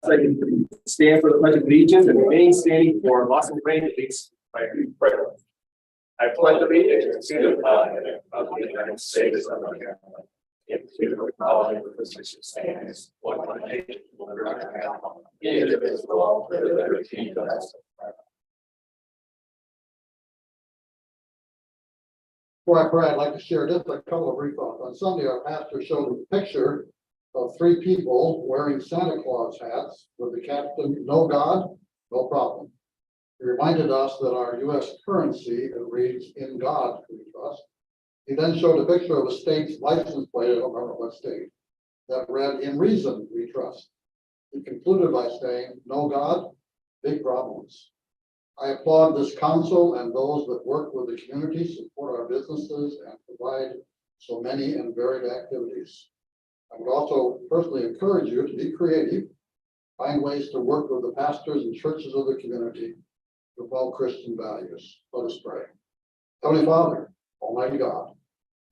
I can stand for the Pledge of Allegiance and remain standing for Boston Rain Leaks. I pledge allegiance to the flag of the United States of America, and to the republic for which it stands, one nation, under God, indivisible, with liberty and justice. Before I pray, I'd like to share just a couple of brief thoughts. On Sunday, our pastor showed a picture of 3 people wearing Santa Claus hats with the caption, "No God, no problem." He reminded us that our U.S. currency reads, "In God we trust." He then showed a picture of a state's license plate, I don't remember what state, that read, "In reason we trust." He concluded by saying, "No God, big problems." I applaud this council and those that work with the community, support our businesses, and provide so many and varied activities. I would also personally encourage you to be creative, find ways to work with the pastors and churches of the community to promote Christian values. Let us pray. Heavenly Father, Almighty God,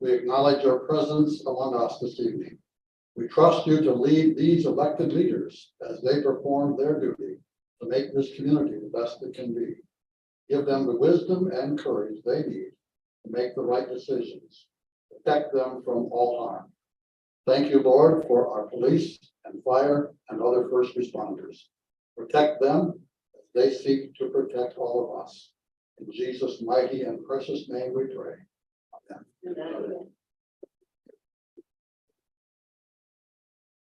we acknowledge your presence among us this evening. We trust you to lead these elected leaders as they perform their duty to make this community the best it can be. Give them the wisdom and courage they need to make the right decisions. Protect them from all harm. Thank you, Lord, for our police and fire and other first responders. Protect them as they seek to protect all of us. In Jesus' mighty and precious name we pray. Amen.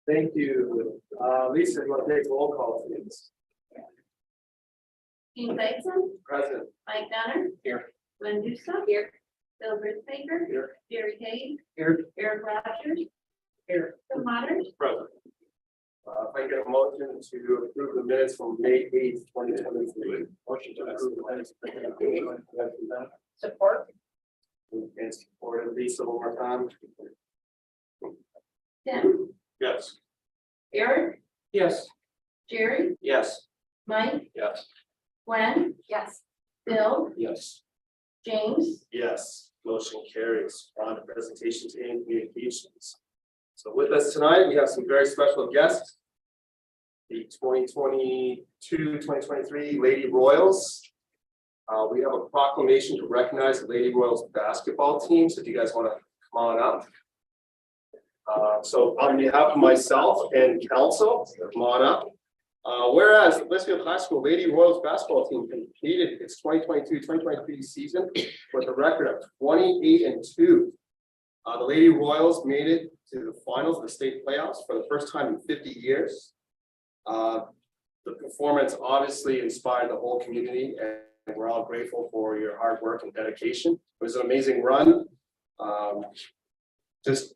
Thank you. Lisa, you want to take roll call, please? Dean Dyson, Present. Mike Donner. Here. Glenn Dusa. Here. Bill Brisbaker. Here. Jerry Hayes. Here. Eric Rogers. Here. Bill Matters. Present. If I get a motion to approve the minutes from May 8th, 2023. Motion to approve the minutes. Support. And supported Lisa one more time. Tim. Yes. Eric. Yes. Jerry. Yes. Mike. Yes. Gwen. Yes. Bill. Yes. James. Yes. Motion carries. On to presentations and communications. So with us tonight, we have some very special guests. The 2022-2023 Lady Royals. We have a proclamation to recognize the Lady Royals basketball team. So if you guys want to come on up. So on behalf of myself and council, come on up. Whereas the Blissfield High School Lady Royals basketball team completed its 2022-2023 season with a record of 28-2. The Lady Royals made it to the finals of the state playoffs for the first time in 50 years. The performance obviously inspired the whole community, and we're all grateful for your hard work and dedication. It was an amazing run. Just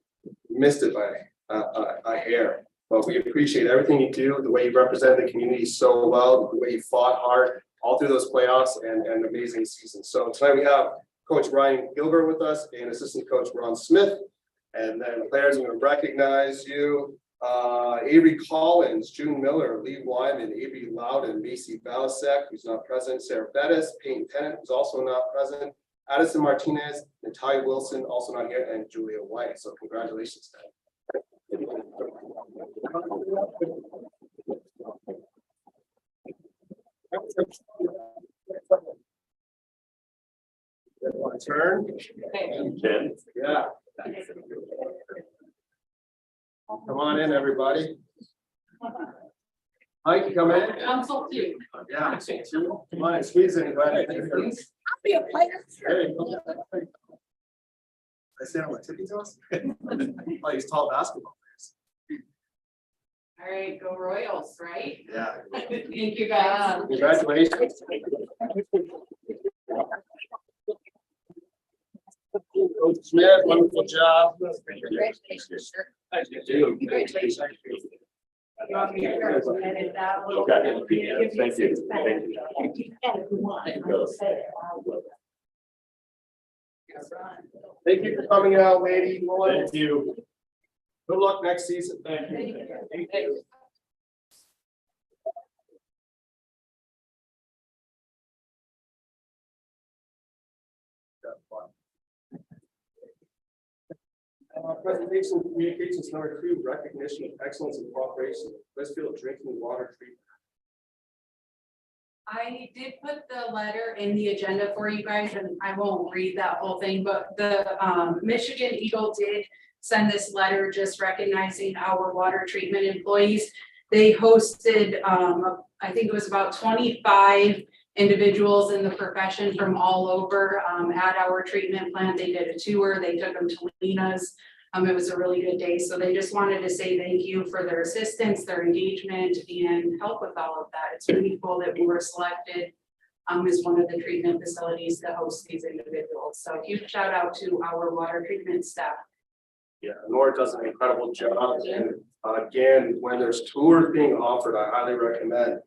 missed it by a hair. But we appreciate everything you do, the way you represent the community so well, the way you fought hard all through those playoffs and an amazing season. So tonight we have Coach Ryan Gilbert with us and Assistant Coach Ron Smith. And then players, I'm going to recognize you. Avery Collins, June Miller, Lee Wyman, Avery Loudon, Macy Balasek, who's not present, Sarah Bettis, Payne Tennant, who's also not present, Addison Martinez, Natalia Wilson, also not here, and Julia White. So congratulations to them. Turn. Yeah. Come on in, everybody. Mike, you come in. Council too. Yeah. Come on, squeeze anybody. I'll be a player. There you go. I stand on my tippy toes. Oh, he's tall basketball players. All right, go Royals, right? Yeah. Thank you guys. Congratulations. Coach Smith, wonderful job. Congratulations, sir. Thank you. Congratulations. You want me to edit that a little Okay. bit? Yeah, thank you. Thank you. Thank you for coming out, lady. Thank you. Good luck next season. Thank you. Thank you. Presentation and communications number 2, recognition of excellence and cooperation, Blissfield drinking water treatment. I did put the letter in the agenda for you guys, and I won't read that whole thing, but the Michigan Eagle did send this letter just recognizing our water treatment employees. They hosted, I think it was about 25 individuals in the profession from all over at our treatment plant. They did a tour, they took them to Lena's. It was a really good day, so they just wanted to say thank you for their assistance, their engagement, and help with all of that. It's really cool that we were selected as one of the treatment facilities to host these individuals. So huge shout out to our water treatment staff. Yeah, Nora does an incredible job, and again, when there's tours being offered, I highly recommend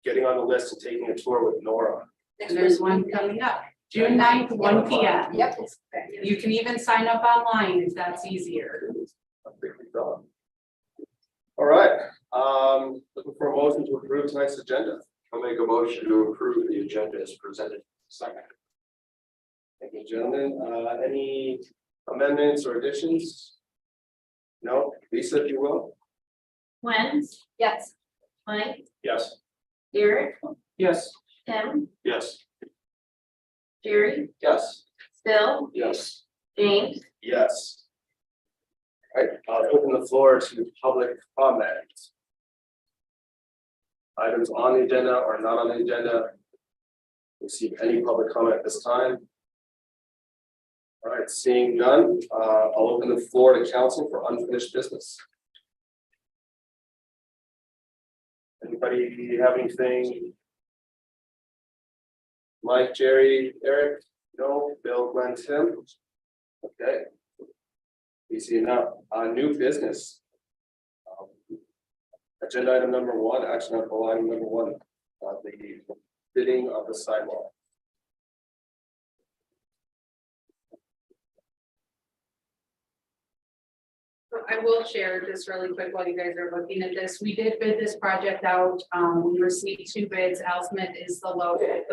getting on the list and taking a tour with Nora. And there's one coming up, June 9th, 1 p.m. Yep. You can even sign up online if that's easier. All right, looking for a motion to approve tonight's agenda. I'll make a motion to approve the agenda as presented. Second. Thank you, gentlemen. Any amendments or additions? No, Lisa, if you will. Gwen, Yes. Mike, Yes. Derek, Yes. Tim, Yes. Jerry, Yes. Bill, Yes. James, Yes. All right, I'll open the floor to public comment. Items on the agenda or not on the agenda. Receive any public comment at this time. All right, seeing none, I'll open the floor to council for unfinished business. Anybody have anything? Mike, Jerry, Eric? No, Bill, Glenn, Tim? Okay. Easy enough. New business. Agenda item number 1, action item number 1, the bidding of the sidewalk. I will share just really quick while you guys are looking at this. We did bid this project out. We received 2 bids. Al Smith is the low bid.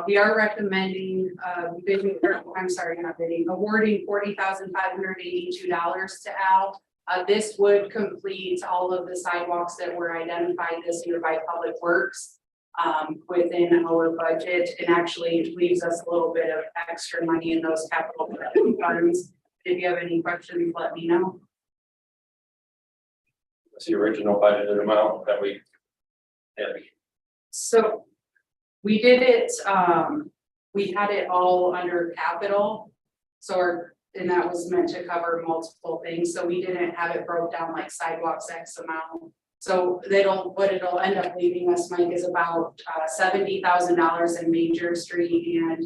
We are recommending bidding, I'm sorry, not bidding, awarding $40,582 to Al. This would complete all of the sidewalks that were identified this year by Public Works within our budget, and actually leaves us a little bit of extra money in those capital funds. If you have any questions, let me know. That's the original budgeted amount that we had. So we did it, we had it all under capital. And that was meant to cover multiple things. So we didn't have it broke down like sidewalks X amount. So what it'll end up leaving us, Mike, is about $70,000 in major street and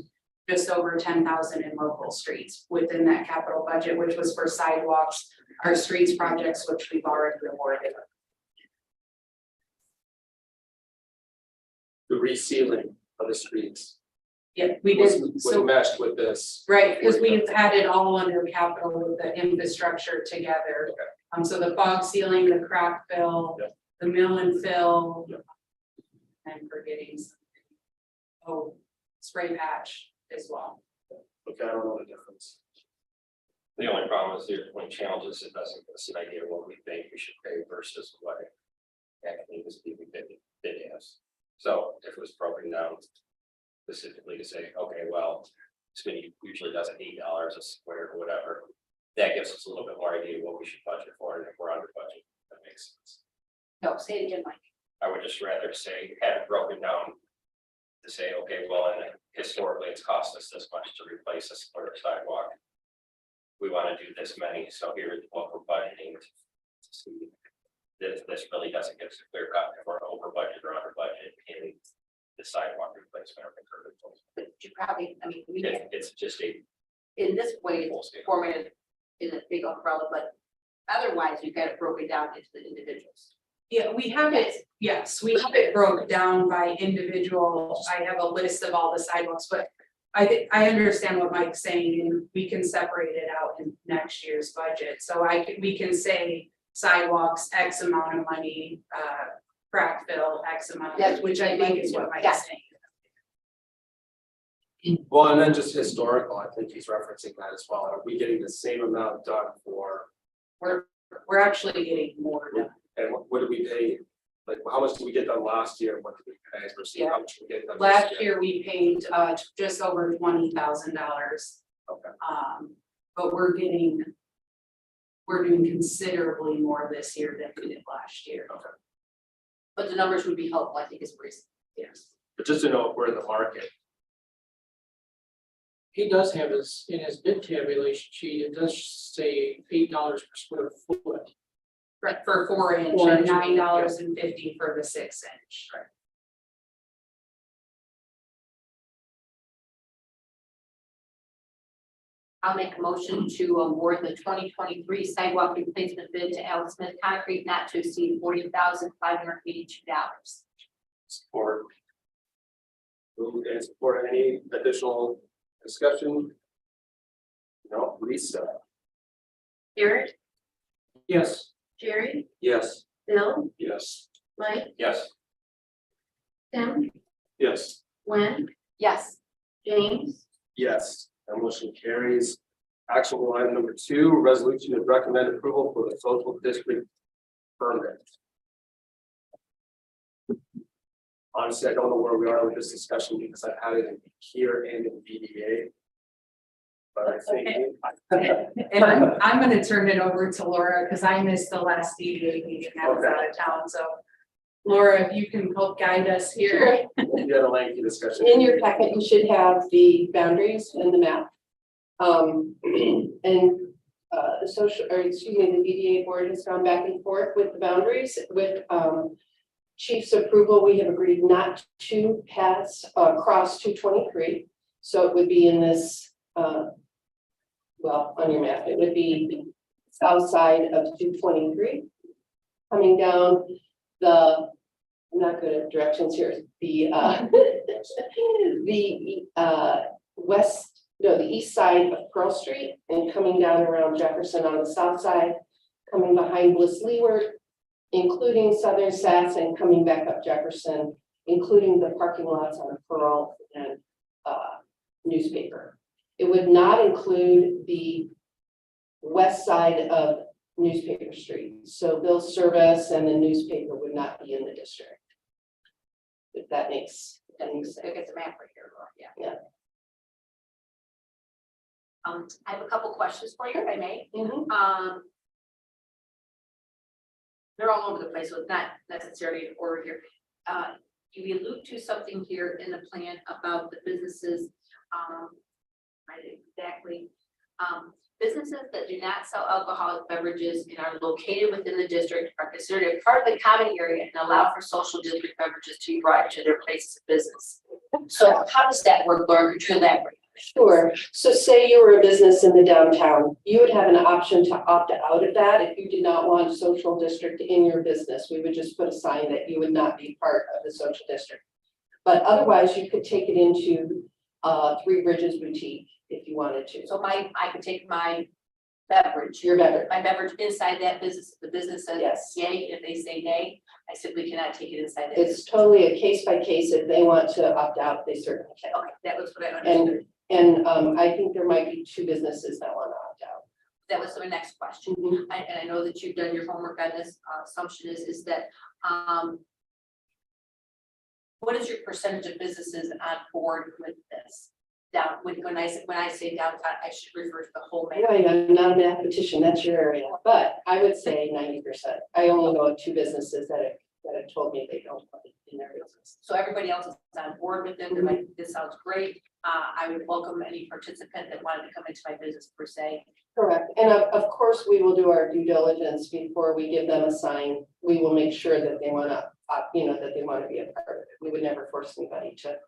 just over 10,000 in local streets within that capital budget, which was for sidewalks, our streets projects, which we've already awarded. The resealing of the streets. Yeah, we was did. So, meshed with this. right, because we've had it all under capital with the infrastructure together. So the fog sealing, the crack fill, Yep. the mill and fill. Yep. And forgetting something. Oh, spray patch as well. Okay, I don't know the difference. The only problem is here, when challenges, it doesn't give us an idea what we think we should pay versus what actually this people bid is. So if it was broken down specifically to say, okay, well, Smitty usually does $8 a square or whatever, that gives us a little bit more idea what we should budget for, and if we're under budget, that makes sense. No, say it again, Mike. I would just rather say, have it broken down to say, okay, well, and historically, it's cost us this much to replace a square sidewalk. We want to do this many, so here is what we're budgeting to see. This really doesn't give us a clear cut if we're over budget or under budget in the sidewalk replacement or the curb replacement. But you probably, I mean, we It's just a in this way, full it's scale. formatted in a big umbrella, but otherwise you've got it broken down into the individuals. Yeah, we have it, yes, we have it broke down by individual. I have a list of all the sidewalks, but I understand what Mike's saying, and we can separate it out in next year's budget. So we can say sidewalks, X amount of money, crack fill, X amount, That's which I think is what Mike's Yeah. saying. Well, and then just historical, I think he's referencing that as well. Are we getting the same amount done for, We're actually getting more done. and what did we pay? Like, how much did we get done last year? What did we pay versus Yeah. how much we get done this Last year, we paid just over $20,000. Okay. But we're doing considerably more this year than we did last year. But the numbers would be helpful, I think is reason. Yes. But just to know if we're in the market. He does have his, in his bid tabulation sheet, it does say $8 per square foot. Right, for 4-inch 4 and inch. $9.50 for the 6-inch. I'll make a motion to award the 2023 sidewalk replacement bid to Al Smith Concrete not to exceed $40,582. Support. Move and support. Any additional discussion? No, Lisa? Garrett, Yes. Jerry, Yes. Bill, Yes. Mike, Yes, Tim, Yes. Gwen, Yes, James, Yes. That motion carries. Actionable item number 2, resolution to recommend approval for the social district permit. Honestly, I don't know where we are with this discussion because I've had it in here and in BDA. But I think. And I'm gonna turn it over to Laura because I missed the last DDA meeting. I was out of town, so. Laura, if you can help guide us here. You had a lengthy discussion. In your packet, you should have the boundaries and the map. The social, or excuse me, the BDA board has gone back and forth with the boundaries with chief's approval. We have agreed not to pass cross 223. So it would be in this, well, on your map, it would be the south side of 223. Coming down the, I'm not good at directions here, the the east side of Pearl Street and coming down around Jefferson on the south side, coming behind Bliss Leeward, including Southern Sass and coming back up Jefferson, including the parking lots on Pearl and newspaper. It would not include the west side of Newspaper Street. So Bill's service and the newspaper would not be in the district. If that makes any sense. I get the map right here, Laura, yeah. Yeah. I have a couple questions for you, if I may. Mhm. They're all over the place, so it's not necessarily in order here. You allude to something here in the plan about the businesses, right, exactly. Businesses that do not sell alcoholic beverages and are located within the district are considered a part of the common area and allow for social district beverages to be brought to their places of business. So how does that work, Laura? Could you elaborate? Sure. So say you were a business in the downtown, you would have an option to opt out of that if you did not want social district in your business. We would just put a sign that you would not be part of the social district. But otherwise, you could take it into Three Bridges Boutique if you wanted to. So I could take my beverage, Your beverage. my beverage inside that business, the business says Yes. yay, if they say nay, I simply cannot take it inside that. It's totally a case by case. If they want to opt out, they certainly can. Okay, that was what I understood. And I think there might be 2 businesses that want to opt out. That was my next question. Mhm. And I know that you've done your homework on this. Assumption is that, what is your percentage of businesses on board with this? Down, when I say downtown, I should refer to the whole map. Right, I'm not a mathematician, that's your area, but I would say 90%. I only know of 2 businesses that have told me they don't want it in their business. So everybody else is on board with it. They're like, this sounds great. I would welcome any participant that wanted to come into my business per se. Correct, and of course, we will do our due diligence before we give them a sign. We will make sure that they want to, that they want to be a part of it. We would never force anybody to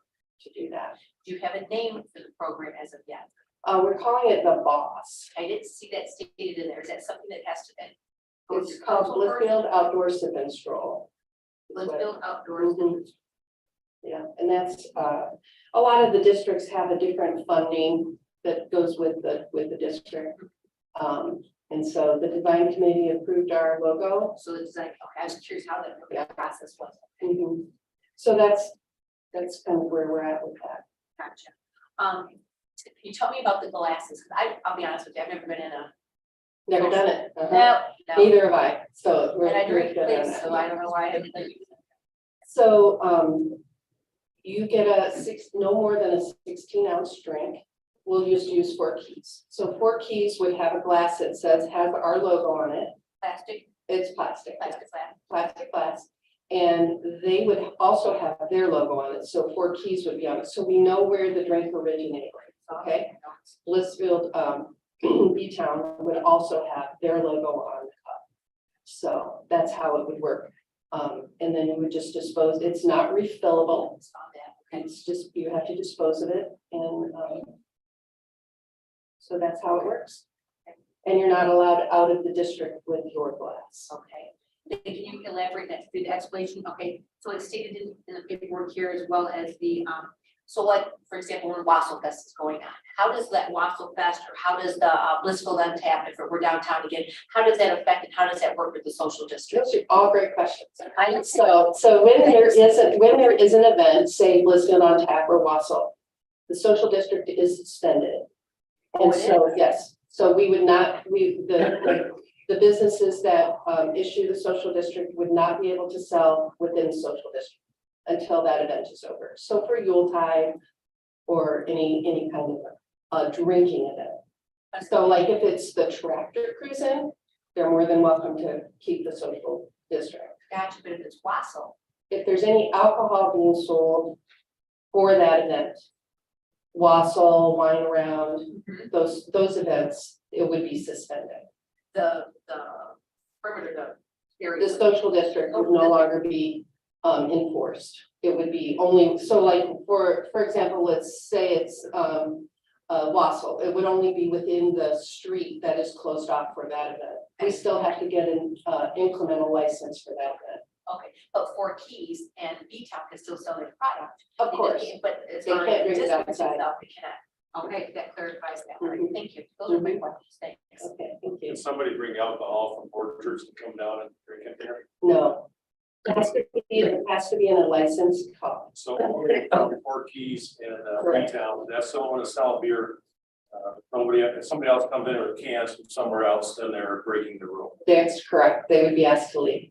do that. Do you have a name for the program as of yet? We're calling it the Boss. I didn't see that stated in there. Is that something that has to be? It's called Blissfield Outdoor Sip and Stroll. Let's build outdoors. Mhm. Yeah, and that's, a lot of the districts have a different funding that goes with the district. And so the design committee approved our logo. So it's like, okay, I was curious how that process was. So that's kind of where we're at with that. Gotcha. Can you tell me about the glasses? 'Cause I'll be honest with you, I've never been in a. Never done it. Uh-huh. No. Neither have I, so. we're And I drink good on this, that. so I don't know why I didn't think. So, you get no more than a 16-ounce drink. We'll just use 4 keys. So 4 keys would have a glass that has our logo on it. Plastic, It's plastic. plastic glass. Plastic glass. And they would also have their logo on it, so 4 keys would be on it, so we know where the drink originated, okay? Blissfield, B-Town would also have their logo on the cup. So that's how it would work. And then you would just dispose, it's not refillable, Saw that. Okay. it's just, you have to dispose of it, and, so that's how it works. And you're not allowed out of the district with your glass. Okay. Then can you elaborate that through the explanation? Okay, so it's stated in the paperwork here as well as the, so like, for example, when Wassail Fest is going on, how does that Wassail Fest or how does the Blissfield Untapped, if we're downtown again, how does that affect and how does that work with the social district? Those are all great questions. I know. So when there is an event, say Blissfield on Tap or Wassail, the social district is suspended. Oh, And it so, is? yes, so we would not, the businesses that issue the social district would not be able to sell within the social district until that event is over. So for Yuletide or any kind of drinking event. So like if it's the tractor cruising, they're more than welcome to keep the social district. Gotcha, but if it's Wassail, If there's any alcohol being sold for that event, Wassail, Wine Around, those events, it would be suspended. the perimeter, the area. The social district would no longer be enforced. It would be only, so like, for example, let's say it's Wassail, it would only be within the street that is closed off for that event. We still have to get an incremental license for that event. Okay, but 4 Keys and B-Town can still sell their product. Of course, But as They far can't as drink it distancing outside. stuff, they cannot. Okay, that clarifies that, all right, Mhm. thank you. Those are my Mhm. questions, thanks. okay, thank you. Can somebody bring alcohol from Orchards to come down and drink it there? No. It has to be in a licensed cup. So we found 4 Keys in Freetown, that's the one to sell beer. If somebody else comes in with cans from somewhere else, then they're breaking the rule. That's correct. They would be asked to leave.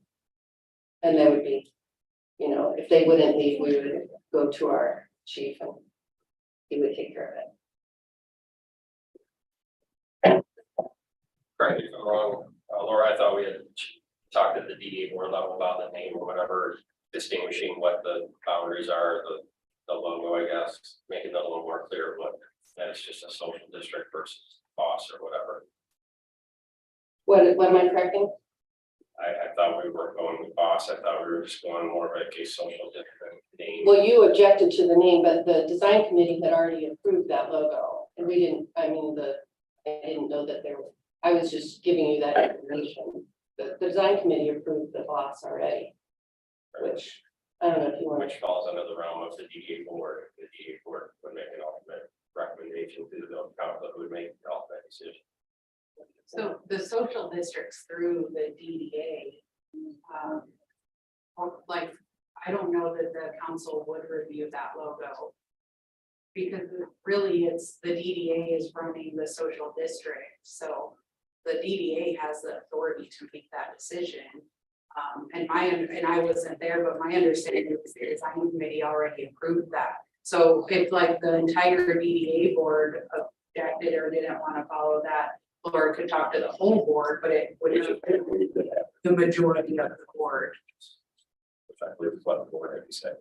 And they would be, if they wouldn't leave, we would go to our chief and he would take care of it. Correct me if I'm wrong, Laura, I thought we had talked at the DDA board level about the name or whatever, distinguishing what the boundaries are, the logo, I guess, making it a little more clear, but that it's just a social district versus boss or whatever. What am I correcting? I thought we were going with boss, I thought we were just going more of like a social district name. Well, you objected to the name, but the design committee had already approved that logo. And we didn't, I didn't know that I was just giving you that information. The design committee approved the boss already, which, I don't know if you want to. Which falls under the realm of the DDA board. The DDA board would make an ultimate recommendation to the council that would make the ultimate decision. So the social districts through the DDA, like, I don't know that the council would review that logo. Because really it's the DDA is running the social district, so the DDA has the authority to make that decision. And I wasn't there, but my understanding is the design committee already approved that. So if like the entire DDA board objected or didn't want to follow that, or could talk to the whole board, but it would the majority of the board. Which I believe is what the board had said.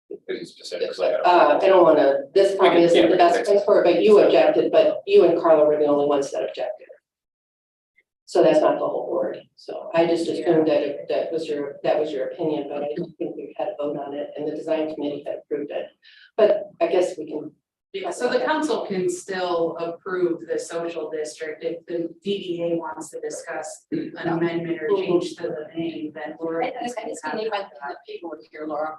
Because specifically. I don't want to, this probably We can- isn't the best place for it, but you objected, but you and Carla were the only ones that objected. So that's not the whole board. So I just assumed that that was your opinion, but I don't think we had a vote on it and the design committee had approved it. But I guess we can. Yeah, so the council can still approve the social district if the DDA wants to discuss an amendment or change to the name, then we're. I just need my paperwork here, Laura.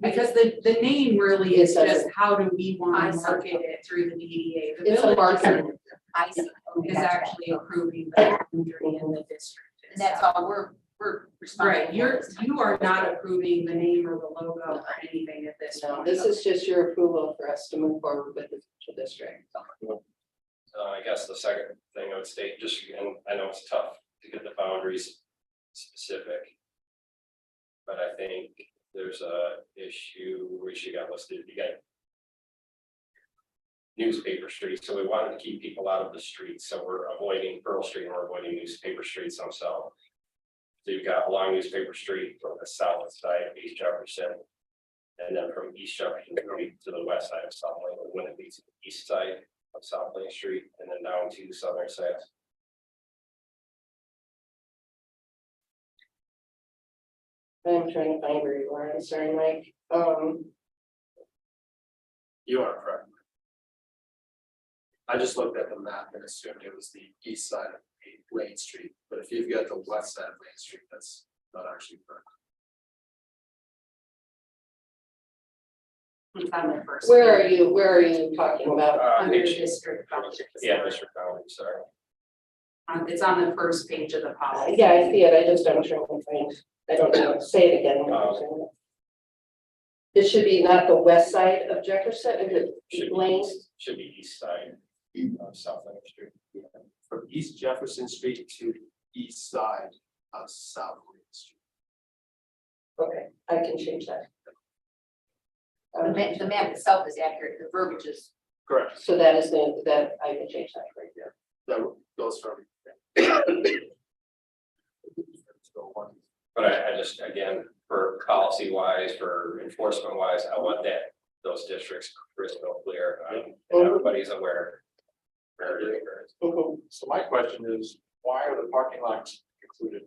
Because the name really is It just doesn't- how do we want I to see. market it through the DDA. The It's a village marketing. I see. is actually approving the boundary in the district. And that's all we're responsible. Right, you are not approving the name or the logo or anything at this No, point. this is just your approval for us to move forward with the social district. I guess the second thing I would state, just, and I know it's tough to get the boundaries specific. But I think there's a issue which you got listed, you got newspaper streets, so we wanted to keep people out of the streets, so we're avoiding Pearl Street and we're avoiding newspaper streets themselves. So you've got along newspaper street from the south side of East Jefferson. And then from East Jefferson Street to the west side of South Lane, when it meets the east side of South Lane Street, and then down to the southern side. I'm trying to find where you are, I'm sorry, Mike. You are correct. I just looked at the map and assumed it was the east side of Lane Street, but if you've got the west side of Lane Street, that's not actually correct. It's on the first. Where page. are you talking about? Under Page- district. boundaries. Yeah, Mr. Collins, sorry. It's on the first page of the policy. Yeah, I see it, I just don't try to find, I don't know, say it again. It should be not the west side of Jefferson, is Should it be Lane? Should be east side of South Lane Street. From East Jefferson Street to east side of South Lane Street. Okay, I can change that. The map itself is accurate, the verbiage is. Correct. So that is that I can change that right there. That goes from. But I just, again, for policy wise, for enforcement wise, I want those districts crystal clear, and everybody's aware. Where it is. Mhm. So my question is, why are the parking lots included?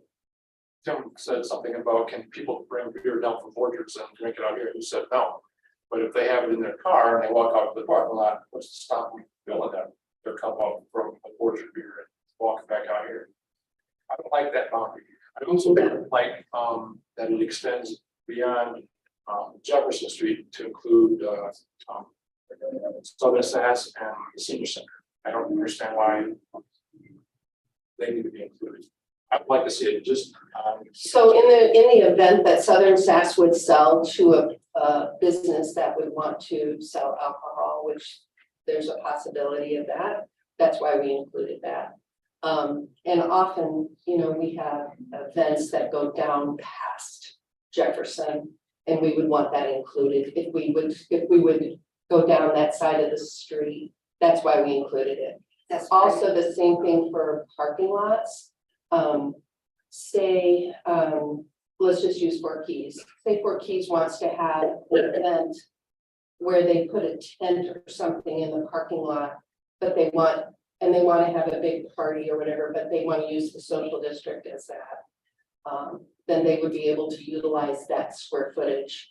Tim said something about, can people bring beer down from Orchards and drink it out here? He said no. But if they have it in their car and they walk out to the parking lot, what's to stop them filling them? They'll come up from Orchard beer and walk back out here. I don't like that boundary. I also don't like that it extends beyond Jefferson Street to include Southern Sass and the Senior Center. I don't understand why they need to be included. I'd like to see it just. So in the event that Southern Sass would sell to a business that would want to sell alcohol, which there's a possibility of that, that's why we included that. And often, we have events that go down past Jefferson, and we would want that included. If we would go down that side of the street, that's why we included it. That's Also the same thing for parking lots. Say, let's just use Four Keys. Say Four Keys wants to have an event where they put a tent or something in the parking lot, but they want to have a big party or whatever, but they want to use the social district as that. Then they would be able to utilize that square footage.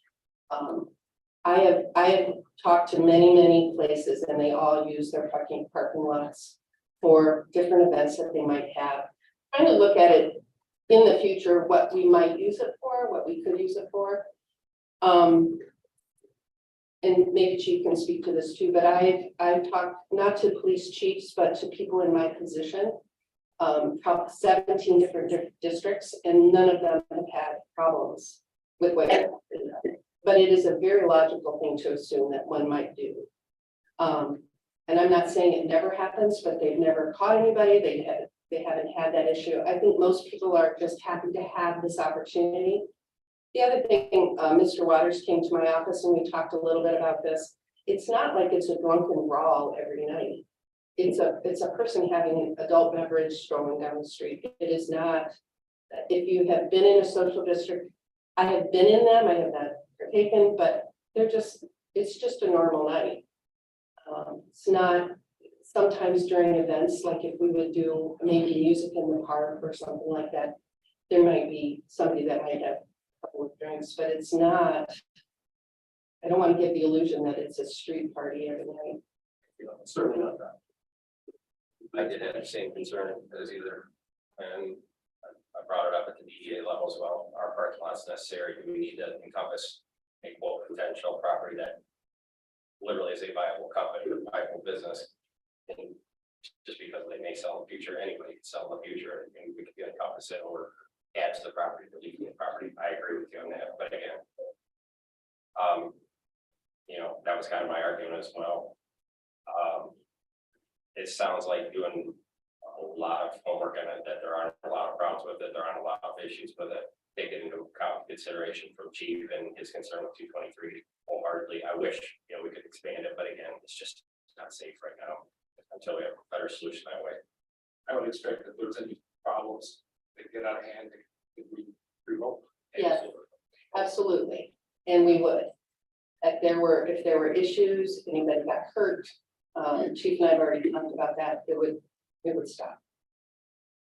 I have talked to many places, and they all use their parking lots for different events that they might have. Trying to look at it in the future, what we might use it for, what we could use it for. And maybe Chief can speak to this too, but I've talked not to police chiefs, but to people in my position. Probably 17 different districts, and none of them have had problems with what. But it is a very logical thing to assume that one might do. And I'm not saying it never happens, but they've never caught anybody. They haven't had that issue. I think most people are just happy to have this opportunity. The other thing, Mr. Waters came to my office and we talked a little bit about this. It's not like it's a drunken brawl every night. It's a person having adult beverage strolling down the street. It is not. If you have been in a social district, I have been in them. I have not partaken, but it's just a normal night. It's not. Sometimes during events, like if we would do maybe music in the park or something like that, there might be somebody that might have a couple of drinks, but it's not. I don't want to give the illusion that it's a street party every night. Certainly not that. I did have the same concern as either, and I brought it up at the DDA level as well. Our parking lot's necessary. Do we need to encompass a quote potential property that literally is a viable company, a viable business? And just because they may sell in the future, anybody can sell in the future, and we could encompass it or add to the property, the legal property. I agree with you on that, but again, that was kind of my argument as well. It sounds like doing a lot of homework on it, that there aren't a lot of problems with it, there aren't a lot of issues with it. Take it into account consideration from chief and his concern with 223 wholeheartedly. I wish, we could expand it, but again, it's just not safe right now until we have a better solution that way. I would expect if there's any problems, they get out of hand, they could be revoked. Yeah. Absolutely, and we would. If there were issues, if anybody got hurt, Chief and I have already talked about that, it would stop.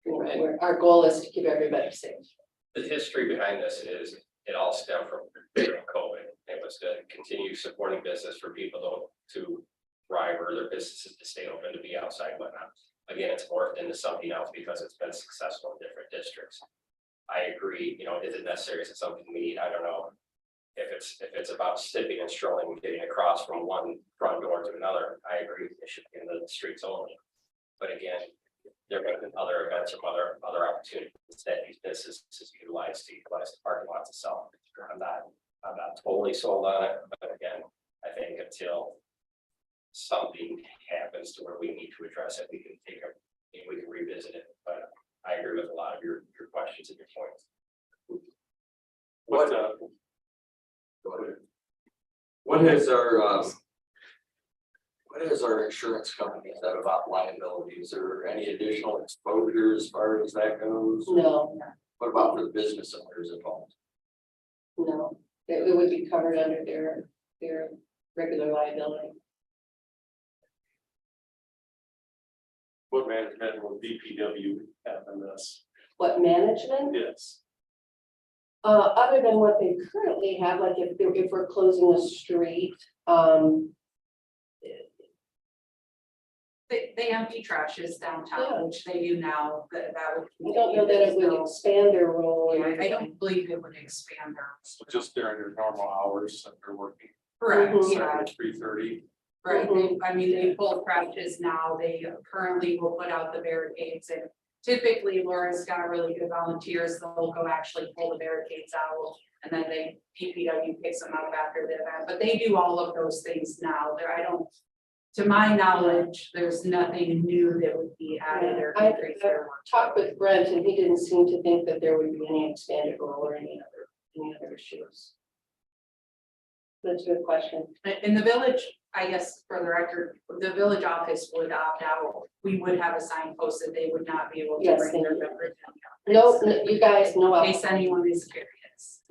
Our goal is to keep everybody safe. The history behind this is it all stemmed from during COVID. It was to continue supporting business for people to thrive or their businesses to stay open, to be outside, whatnot. Again, it's morphed into something else because it's been successful in different districts. I agree, is it necessary? Is it something we need? I don't know. If it's about sipping and strolling and getting across from one front door to another, I agree, it should be in the streets only. But again, there have been other events or other opportunities that these businesses utilize the parking lots itself. I'm not totally sold on it, but again, I think until something happens to where we need to address it, we can revisit it. But I agree with a lot of your questions and your points. What is our insurance companies that about liabilities or any additional exposure as far as that goes? No, What about for the business owners involved? no, it would be covered under their regular liability. What management will DPW have in this? What management? Yes. Other than what they currently have, like if we're closing a street, They empty trashes Yeah. downtown, which they do now, that would. I don't know that it would expand their role. Yeah, I don't believe it would expand their. Just during your normal hours that they're working. Correct, Mhm. yeah, 3:30. right, Mhm. I mean, they pull crashes now, they currently will put out the barricades and typically Laura's got really good volunteers, they'll go actually pull the barricades out. And then DPW picks them up after the event, but they do all of those things now, to my knowledge, there's nothing new that would be added or I increased their work. talked with Brent and he didn't seem to think that there would be any expanded role or any other issues. That's a good question. In the village, I guess for the record, the village office would opt out. We would have a sign post that they would not be able to Yes, bring their thank you. beverage. No, you guys know. In case anyone is curious.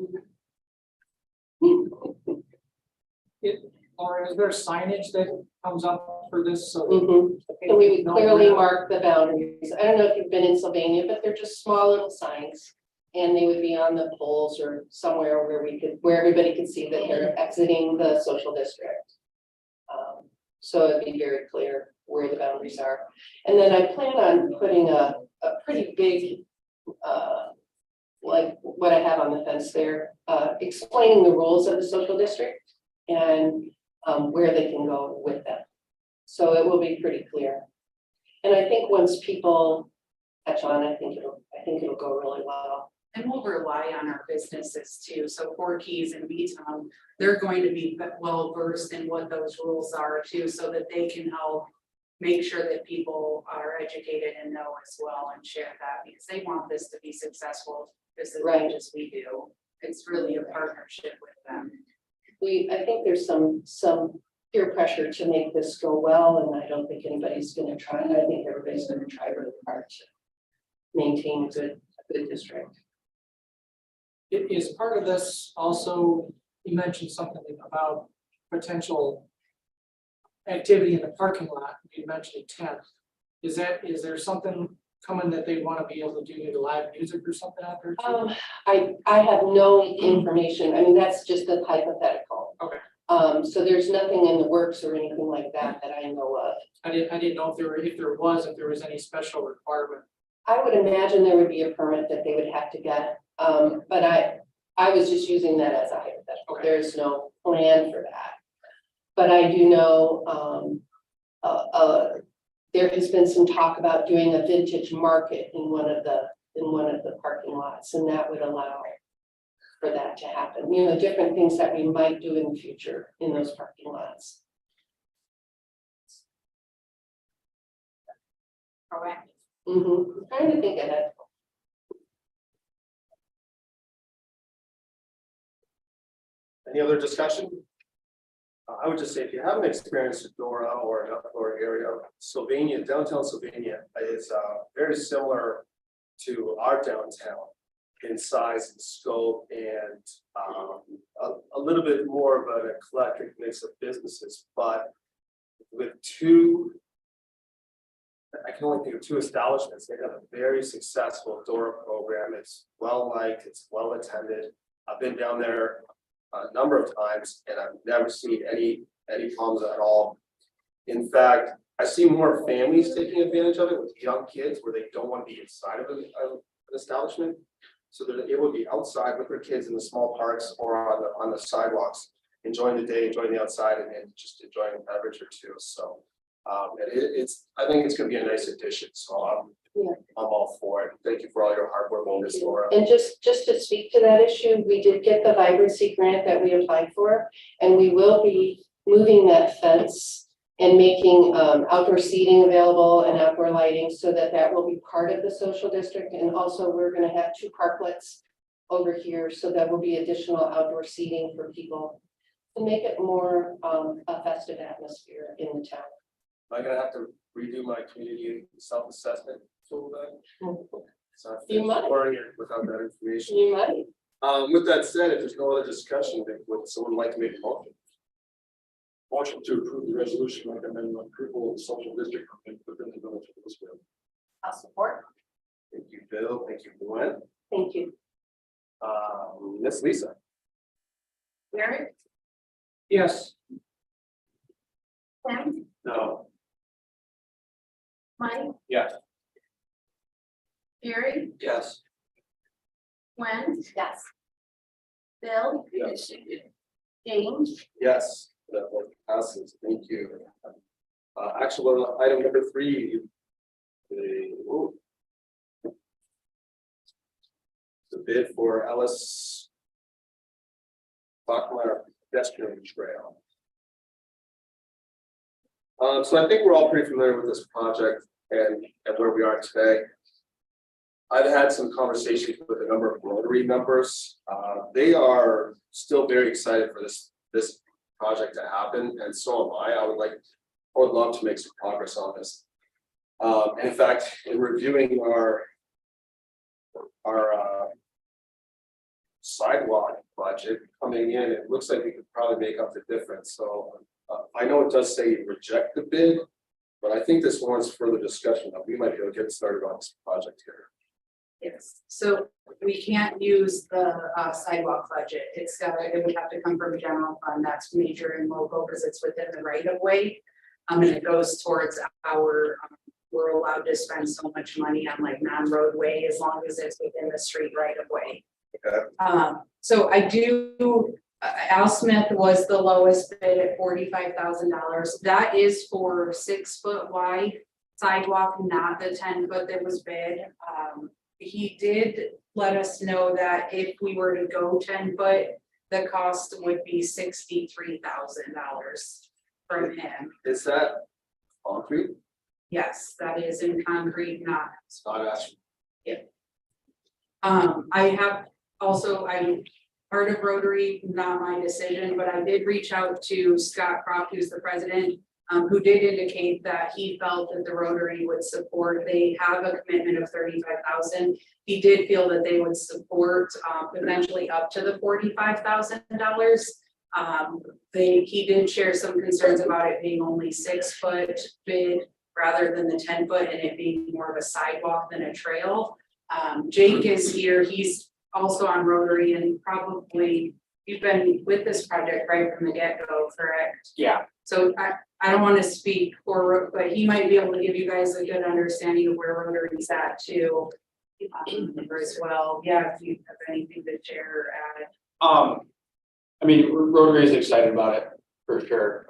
Or is there signage that comes up for this? So Mhm. that And we would people clearly know mark the boundaries. I don't know if you've been in Sylvania, but they're just small little signs. And they would be on the poles or somewhere where everybody could see that they're exiting the social district. So it'd be very clear where the boundaries are. And then I plan on putting a pretty big, like what I have on the fence there, explaining the rules of the social district and where they can go with them. So it will be pretty clear. And I think once people catch on, I think it'll go really well. And we'll rely on our businesses too. So Four Keys and B-Town, they're going to be well versed in what those rules are too, so that they can help make sure that people are educated and know as well and share that, because they want this to be successful just as Right. much as we do. It's really a partnership with them. I think there's some peer pressure to make this go well, and I don't think anybody's gonna try. I think everybody's gonna try really hard to maintain a good district. Is part of this also, you mentioned something about potential activity in the parking lot, you mentioned a tent. Is there something coming that they want to be able to do, maybe live music or something out there? too? I have no information. I mean, that's just a hypothetical. Okay. So there's nothing in the works or anything like that that I know of. I didn't know if there was any special requirement. I would imagine there would be a permit that they would have to get, but I was just using that as a hypothetical. Okay. There's no plan for that. But I do know, there has been some talk about doing a vintage market in one of the parking lots, and that would allow for that to happen. You know, different things that we might do in the future in those parking lots. proactive. Trying to think ahead. Any other discussion? I would just say, if you haven't experienced Dora or an outdoor area, Sylvania, downtown Sylvania is very similar to our downtown in size and scope, and a little bit more of an eclectic mix of businesses, but with I can only think of two establishments. They have a very successful Dora program. It's well liked, it's well attended. I've been down there a number of times and I've never seen any problems at all. In fact, I see more families taking advantage of it with young kids where they don't want to be inside of an establishment. So they're able to be outside with their kids in the small parks or on the sidewalks, enjoying the day, enjoying the outside, and just enjoying a beverage or two. So I think it's going to be a nice addition. So I'm all for it. Thank you for all your hard work on this, Laura. And just to speak to that issue, we did get the vibrancy grant that we applied for, and we will be moving that fence and making outdoor seating available and outdoor lighting so that will be part of the social district. And also we're going to have 2 parklets over here, so that will be additional outdoor seating for people to make it more a festive atmosphere in the town. Am I gonna have to redo my community self-assessment tool then? So I You might. learning it without that information. You might. With that said, if there's no other discussion, then would someone like to make a motion? Motion to approve the resolution recommending approval of the social district within the village of Blissfield. I'll support. Thank you, Bill. Thank you, Gwen. Thank you. Miss Lisa. Eric, Yes. Tim, No. Mike, Yes. Gary, Yes. Gwen. Yes. Bill. Yes. James. Yes, that one passes. Thank you. Actual item number 3. The bid for Ellis Bachmeyer pedestrian trail. So I think we're all pretty familiar with this project and where we are today. I've had some conversations with a number of Rotary members. They are still very excited for this project to happen, and so am I. I would love to make some progress on this. In fact, in reviewing our sidewalk budget coming in, it looks like we could probably make up the difference. So I know it does say reject the bid, but I think this warrants further discussion. That we might be able to get started on this project here. Yes, so we can't use the sidewalk budget. It would have to come from general fund. That's major and local because it's within the right of way. And it goes towards we're allowed to spend so much money on like non-roadway as long as it's within the street right of way. Okay. So I do, Al Smith was the lowest bid at $45,000. That is for 6 foot wide sidewalk, not the 10 foot that was bid. He did let us know that if we were to go 10 foot, the cost would be $63,000 from him. Is that concrete? Yes, that is in concrete, not. It's not asphalt. I'm part of Rotary, not my decision, but I did reach out to Scott Croft, who's the president, who did indicate that he felt that the Rotary would support. They have a commitment of $35,000. He did feel that they would support potentially up to the $45,000. He did share some concerns about it being only 6 foot bid rather than the 10 foot and it being more of a sidewalk than a trail. Jake is here. He's also on Rotary and probably you've been with this project right from the get-go, correct? Yeah. So I don't want to speak for, but he might be able to give you guys a good understanding of where Rotary's at too. As well. Yeah, if you have anything to share or add. I mean, Rotary is excited about it for sure.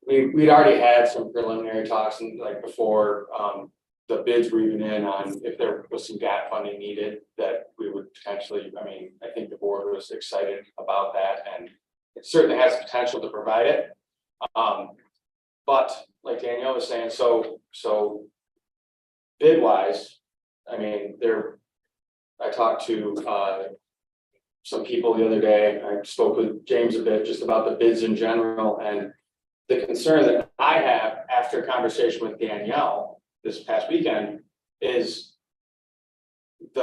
We'd already had some preliminary talks and like before the bids were even in on if there was some gap funding needed that we would potentially, I mean, I think the board was excited about that and it certainly has potential to provide it. But like Danielle was saying, so. Bid wise, I mean, I talked to, some people the other day, I spoke with James a bit just about the bids in general, and the concern that I have after a conversation with Danielle this past weekend is we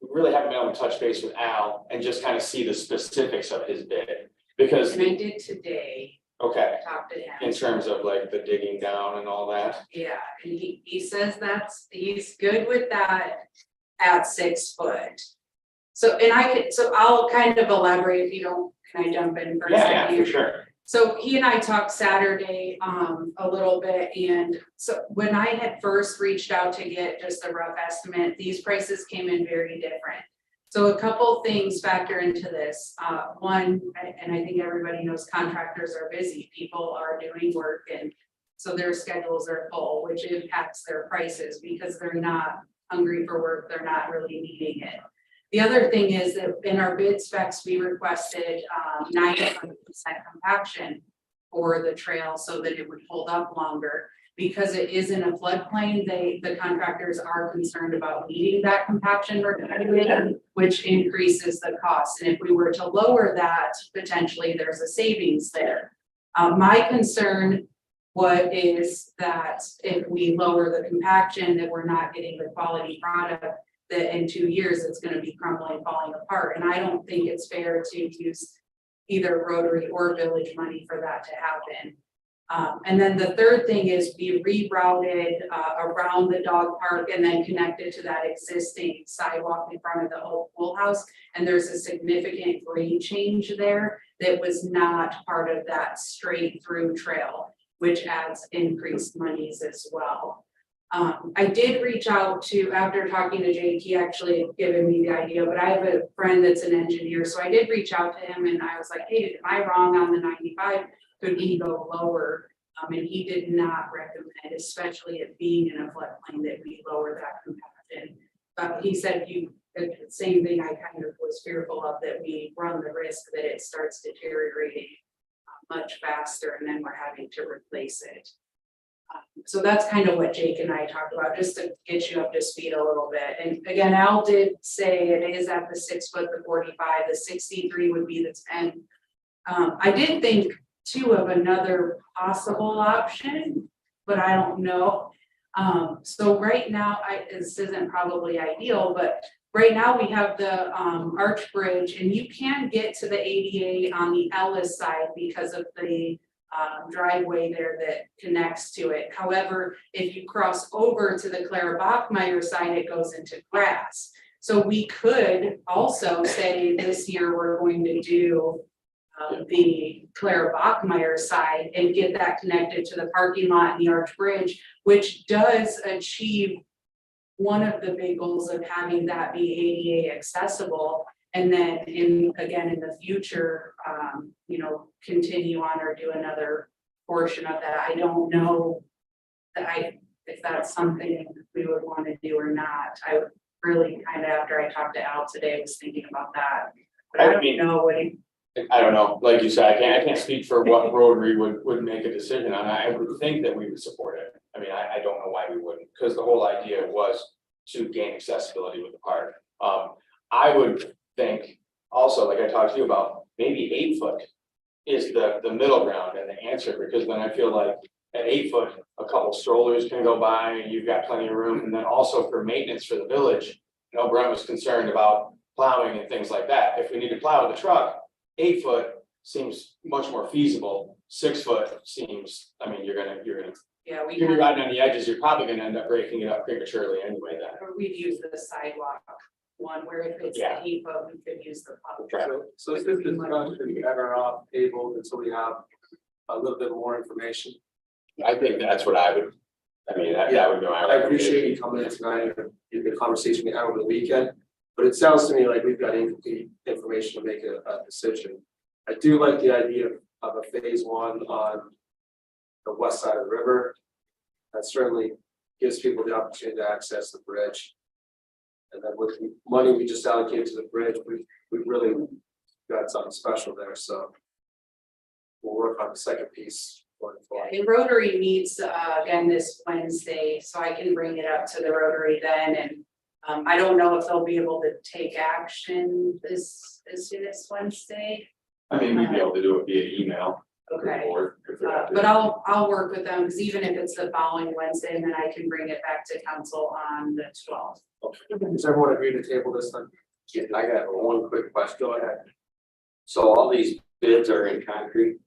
really haven't been able to touch base with Al and just kind of see the specifics of his bid, because, And I did today, okay, talk to him. in terms of like the digging down and all that. Yeah, and he says he's good with that at 6 foot. So, so I'll kind of elaborate if you don't, can I jump in for a second? Yeah, for sure. So he and I talked Saturday, a little bit, and so when I had first reached out to get just a rough estimate, these prices came in very different. So a couple things factor into this. One, and I think everybody knows contractors are busy, people are doing work, and so their schedules are full, which impacts their prices because they're not hungry for work, they're not really needing it. The other thing is that in our bid specs, we requested 95% compaction for the trail so that it would hold up longer. Because it is in a floodplain, the contractors are concerned about needing that compaction requirement, which increases the cost. And if we were to lower that, potentially there's a savings there. My concern is that if we lower the compaction, that we're not getting the quality product, that in 2 years it's going to be crumbling, falling apart. And I don't think it's fair to use either Rotary or village money for that to happen. And then the third thing is we rerouted around the dog park and then connected to that existing sidewalk in front of the old pool house. And there's a significant grade change there that was not part of that straight through trail, which adds increased monies as well. I did reach out to, after talking to Jake, he actually had given me the idea, but I have a friend that's an engineer. So I did reach out to him and I was like, hey, am I wrong on the 95? Could we go lower? And he did not recommend, especially it being in a floodplain, that we lower that compaction. But he said the same thing I kind of was fearful of, that we run the risk that it starts deteriorating much faster and then we're having to replace it. So that's kind of what Jake and I talked about, just to get you up to speed a little bit. And again, Al did say it is at the 6 foot, the 45, the 63 would be the 10. I did think too of another possible option, but I don't know. So right now, this isn't probably ideal, but right now we have the arch bridge, and you can get to the ADA on the Ellis side because of the driveway there that connects to it. However, if you cross over to the Clara Bachmeyer side, it goes into grass. So we could also say this year we're going to do the Clara Bachmeyer side and get that connected to the parking lot and the arch bridge, which does achieve one of the big goals of having that be ADA accessible. And then in the future, continue on or do another portion of that. I don't know if that's something we would want to do or not. I would really kind of, after I talked to Al today, was thinking about that. But I don't know what I don't know, like you said, I can't speak for what Rotary would make a decision on. I would think that we would support it. I mean, I don't know why we wouldn't, because the whole idea was to gain accessibility with the park. I would think also, like I talked to you about, maybe 8 foot is the middle ground and the answer, because then I feel like at 8 foot, a couple strollers can go by and you've got plenty of room. And then also for maintenance for the village, Brent was concerned about plowing and things like that. If we need to plow with the truck, 8 foot seems much more feasible. 6 foot seems, I mean, you're gonna yeah, be riding on the edges, you're probably gonna end up breaking it up prematurely anyway then. we'd use the sidewalk one, where if it's Yeah. the 8 foot, we could use the plow. So this discussion better off table until we have a little bit more information. I think that's what I would, I mean, that would be my I appreciate you coming in tonight and the conversation we had over the weekend, but it sounds to me like we've got incomplete information to make a decision. I do like the idea of a phase 1 on the west side of the river. That certainly gives people the opportunity to access the bridge. And then with the money we just allocated to the bridge, we really got something special there, so we'll work on the second piece And Rotary meets again this Wednesday, so I can bring it up to the Rotary then, and I don't know if they'll be able to take action this as soon as Wednesday. I mean, we'd be able to do it via email. Okay. Or if they're out But there. I'll work with them, because even if it's the following Wednesday, and then I can bring it back to council on the 12th. Does everyone agree to table this then? Yeah, I got one quick question. Go ahead. So all these bids are in concrete?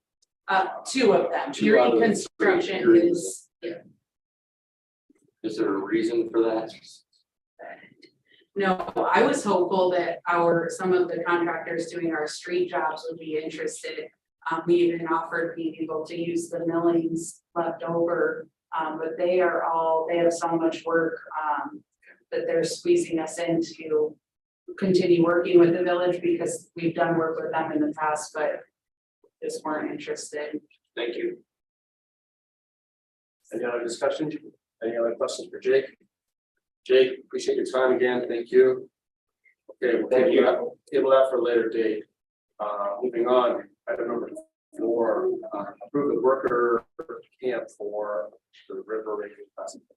Two of them, Two out Erie of the Construction three. is, yeah. Is there a reason for that? No, I was hopeful that some of the contractors doing our street jobs would be interested. We even offered being able to use the millings left over, but they have so much work, that they're squeezing us in to continue working with the village, because we've done work with them in the past, but just weren't interested. Thank you. Any other discussion? Any other questions for Jake? Jake, appreciate your time again. Thank you. Okay, we'll table that for a later date. Moving on, item number 4, approve the worker camp for the River Racing Festival.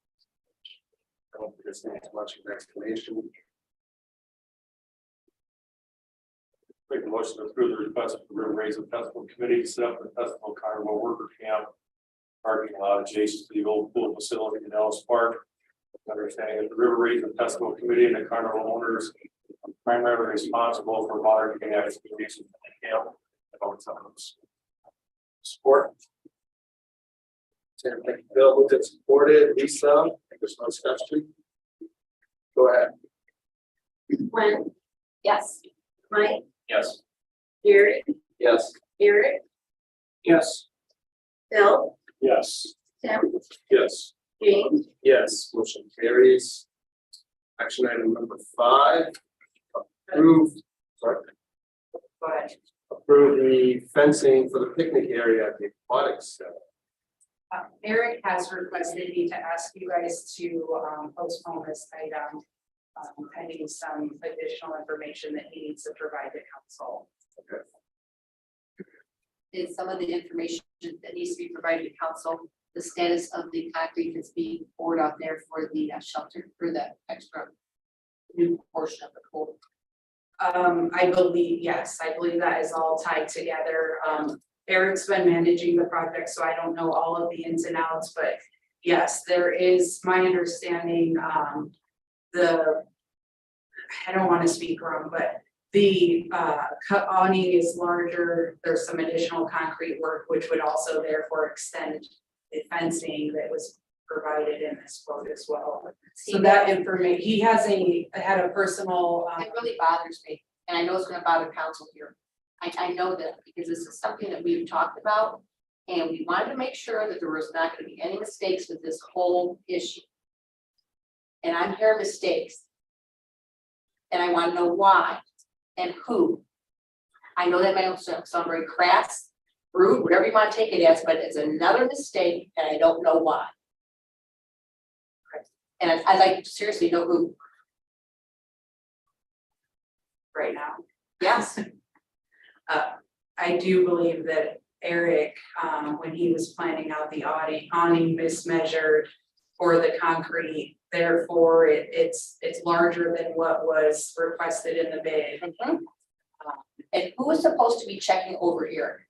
I don't think this needs much of an explanation. Make a motion to approve the request of the River Raisin Festival Committee to set up the festival carnival worker camp parking lot adjacent to the old pool facility in Ellis Park. Understanding that the River Raisin Festival Committee and the carnival owners are primarily responsible for monitoring activities in the camp. Support. Bill, moved and supported. Lisa, there's no discussion. Go ahead. Gwen, Yes. Mike, Yes. Gary, Yes. Eric, Yes. Bill, Yes. Tim, Yes. James, Yes, motion carries. Action item number 5. Approve, sorry, But approve the fencing for the picnic area at the aquatics center. Eric has requested me to ask you guys to postpone this item, pending some additional information that he needs to provide to council. Is some of the information that needs to be provided to council, the status of the concrete that's being poured out there for the shelter, for the extra new portion of the pool. I believe that is all tied together. Eric's been managing the project, so I don't know all of the ins and outs, but yes, there is, my understanding, I don't want to speak wrong, but the awning is larger. There's some additional concrete work, which would also therefore extend the fencing that was provided in this quote as well. So that information, he has had a personal. It really bothers me, and I know it's gonna bother council here. I know that because this is something that we've talked about, and we wanted to make sure that there was not gonna be any mistakes with this whole issue. And I'm hearing mistakes. And I wanna know why and who. I know that might sound very crass, rude, whatever you wanna take it as, but it's another mistake, and I don't know why. And I'd like to seriously know who. Right now. Yes. I do believe that Eric, when he was planning out the awning mismeasured for the concrete, therefore it's larger than what was requested in the bid. And who is supposed to be checking over here?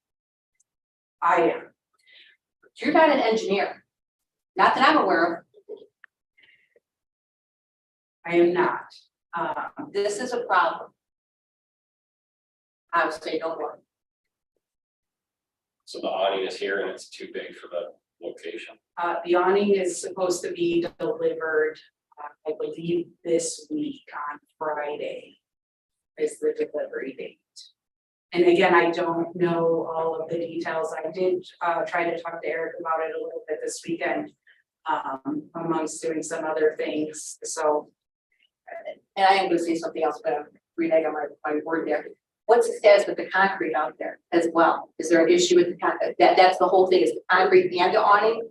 I am. You're not an engineer. Not that I'm aware of. I am not. This is a problem. I would say no more. So the awning is here and it's too big for the location. The awning is supposed to be delivered, I believe this week on Friday is the delivery date. And again, I don't know all of the details. I did try to talk to Eric about it a little bit this weekend, amongst doing some other things, so. And I am gonna say something else, but I'm reneging on my word there. What's the status with the concrete out there as well? Is there an issue with the concrete? That's the whole thing, is the concrete and the awning?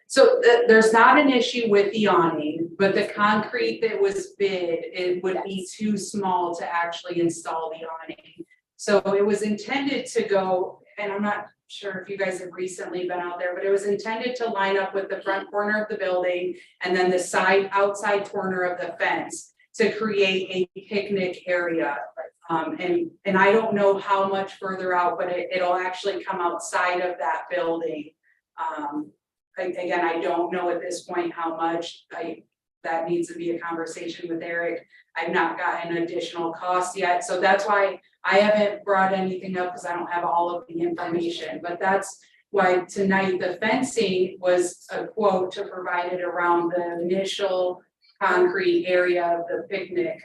So there's not an issue with the awning, but the concrete that was bid, it would be too small to actually install the awning. So it was intended to go, and I'm not sure if you guys have recently been out there, but it was intended to line up with the front corner of the building and then the outside corner of the fence to create a picnic area. And I don't know how much further out, but it'll actually come outside of that building. Again, I don't know at this point how much that needs to be a conversation with Eric. I've not gotten additional costs yet, so that's why I haven't brought anything up because I don't have all of the information, but that's why tonight the fencing was a quote to provide it around the initial concrete area of the picnic.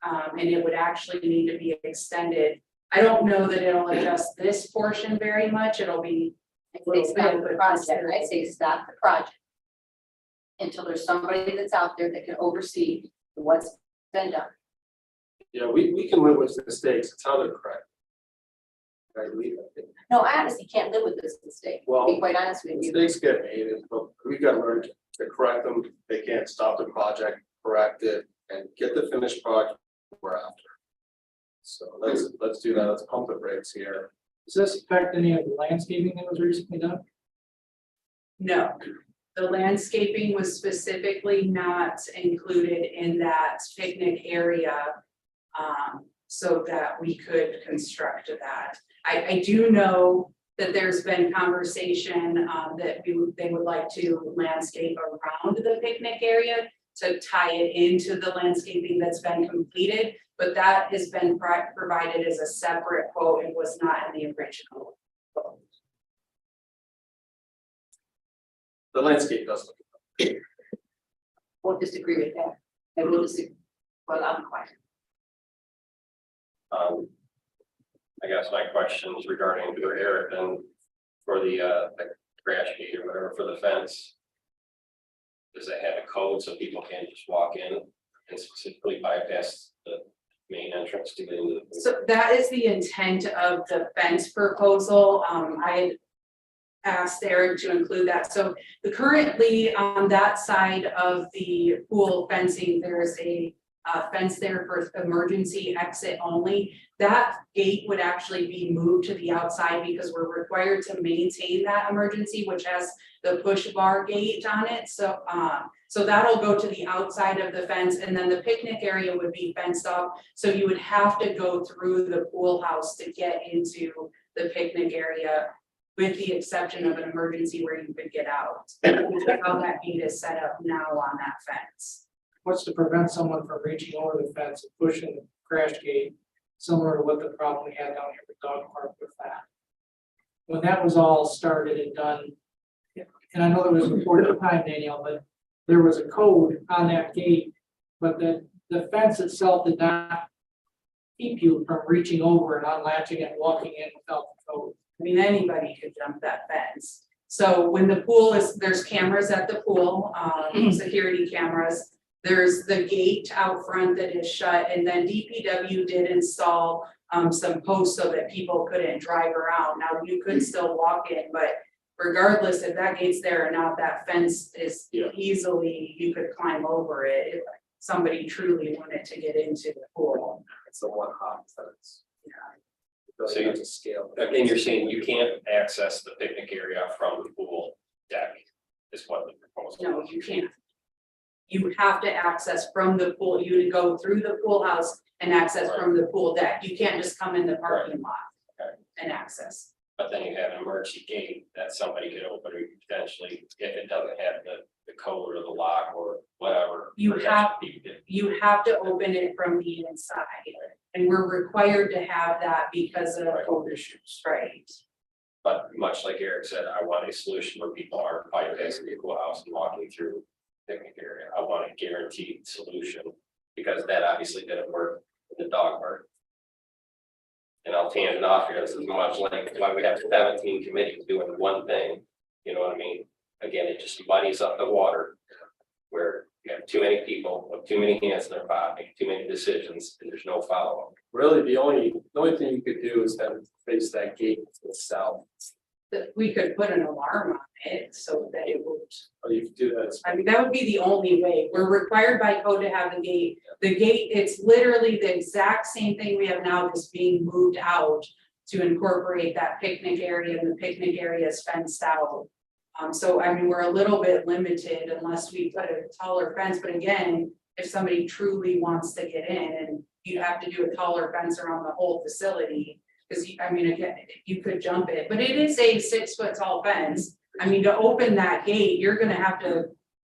And it would actually need to be extended. I don't know that it'll adjust this portion very much. It'll be I say stop the project, I say stop the project. Until there's somebody that's out there that can oversee what's been done. Yeah, we can live with mistakes, it's how they're correct. I believe that. No, I honestly can't live with this mistake, to Well, be quite honest with you. Mistakes get made, but we've got to learn to correct them. They can't stop the project, correct it, and get the finished product we're after. So let's do that. Let's pump the brakes here. Does this affect any of the landscaping that was recently done? No. The landscaping was specifically not included in that picnic area. So that we could construct that. I do know that there's been conversation that they would like to landscape around the picnic area to tie it into the landscaping that's been completed, but that has been provided as a separate quote and was not in the original. The landscape does look good. Won't disagree with that. I will disagree. Well, I'm quiet. I guess my question is regarding to Eric and for the grass gate or whatever for the fence. Does it have a code so people can't just walk in and specifically bypass the main entrance to get into the? So that is the intent of the fence proposal. I asked Eric to include that. So currently on that side of the pool fencing, there's a fence there for emergency exit only. That gate would actually be moved to the outside because we're required to maintain that emergency, which has the push bar gate on it. So so that'll go to the outside of the fence, and then the picnic area would be fenced off. So you would have to go through the pool house to get into the picnic area, with the exception of an emergency where you could get out. How that gate is set up now on that fence. What's to prevent someone from reaching over the fence and pushing the crash gate, similar to what the problem we had down here with dog park with that? When that was all started and done, and I know there was a report at the time, Danielle, but there was a code on that gate, but the fence itself did not keep you from reaching over and unlatching and walking in without the code. I mean, anybody could jump that fence. So when the pool is, there's cameras at the pool, security cameras. There's the gate out front that is shut, and then DPW did install some posts so that people couldn't drive around. Now you could still walk in, but regardless if that gate's there or not, that fence is easily, you could climb over it if somebody truly wanted to get into the pool. It's the one hot fence. So So you- you have to scale. Again, you're saying you can't access the picnic area from the pool deck is what the proposal. No, you can't. You have to access from the pool. You would go through the pool house and access from the pool deck. You can't just come in the parking lot Okay. and access. But then you have an emergency gate that somebody could open potentially if it doesn't have the code or the lock or whatever. You have to open it from the inside. And we're required to have that because of Code issues. right. But much like Eric said, I want a solution where people aren't bypassing the pool house and walking through picnic area. I want a guaranteed solution because that obviously didn't work in the dog park. And I'll hand it off here. This is much like why we have 17 committees doing one thing. You know what I mean? Again, it just muddies up the water. Where you have too many people with too many hands in their pot, making too many decisions, and there's no follow-up. Really, the only thing you could do is have it face that gate to the south. That we could put an alarm on it so that it would, Or you could do that. I mean, that would be the only way. We're required by code to have the gate. The gate, it's literally the exact same thing we have now, just being moved out to incorporate that picnic area, and the picnic area is fenced out. So I mean, we're a little bit limited unless we put a taller fence, but again, if somebody truly wants to get in, and you'd have to do a taller fence around the whole facility. Cause I mean, again, you could jump it, but it is a 6-foot tall fence. I mean, to open that gate, you're gonna have to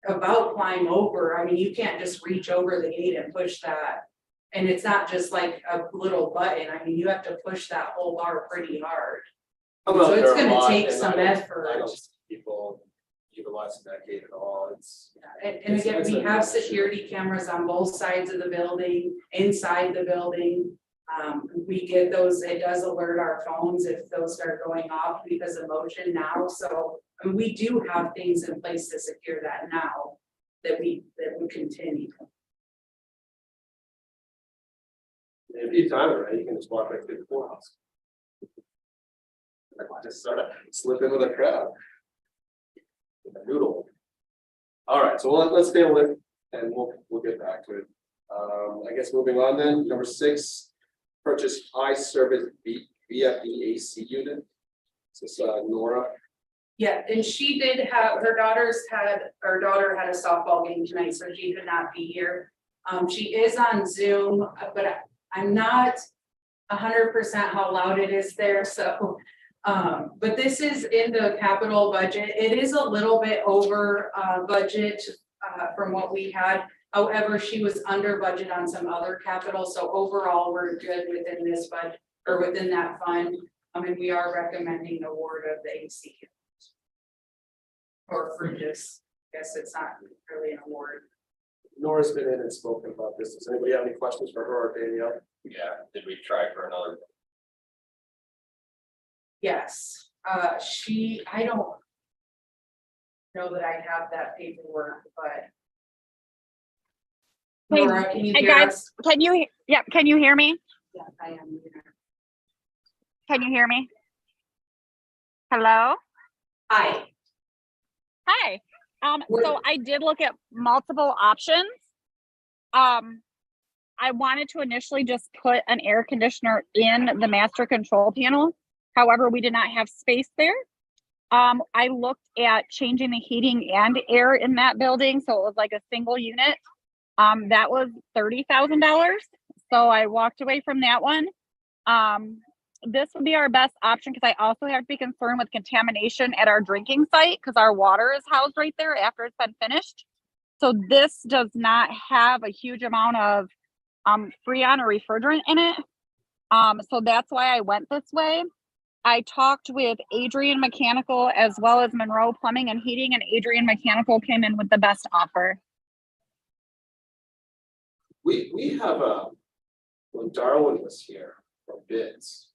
about climb over. I mean, you can't just reach over the gate and push that. And it's not just like a little button. I mean, you have to push that whole bar pretty hard. I'm out So it's there a gonna lot, take and some I don't effort. see people utilizing that gate at all. It's. And again, It's we a- have security cameras on both sides of the building, inside the building. We get those, it does alert our phones if those are going off because of motion now, so. And we do have things in place to secure that now, that we continue. If you time it right, you can just walk right through the courthouse. Just sort of slip in with a crowd. A noodle. All right, so let's stay with, and we'll get back to it. I guess moving on then, number 6, purchase high service VFD AC unit. This is Nora. Yeah, and she did have, her daughter had a softball game tonight, so she could not be here. She is on Zoom, but I'm not 100% how loud it is there, so. But this is in the capital budget. It is a little bit over budget from what we had. However, she was under budget on some other capital, so overall, we're good within this budget or within that fund. I mean, we are recommending award of the AC. Or for just, I guess it's not really an award. Nora's been in and spoken about this. Does anybody have any questions for her or Danielle? Yeah, did we try for another? Yes, I don't know that I have that paperwork, but. Hey, Laura, can you hey, hear guys. us? Can you hear me? Yeah, I am here. Can you hear me? Hello? Hi. Hi. We're- So I did look at multiple options. I wanted to initially just put an air conditioner in the master control panel. However, we did not have space there. I looked at changing the heating and air in that building, so it was like a single unit. That was $30,000. So I walked away from that one. This would be our best option because I also have to be concerned with contamination at our drinking site because our water is housed right there after it's been finished. So this does not have a huge amount of freon or refrigerant in it. So that's why I went this way. I talked with Adrian Mechanical as well as Monroe Plumbing and Heating, and Adrian Mechanical came in with the best offer. We have when Darwin was here for bids.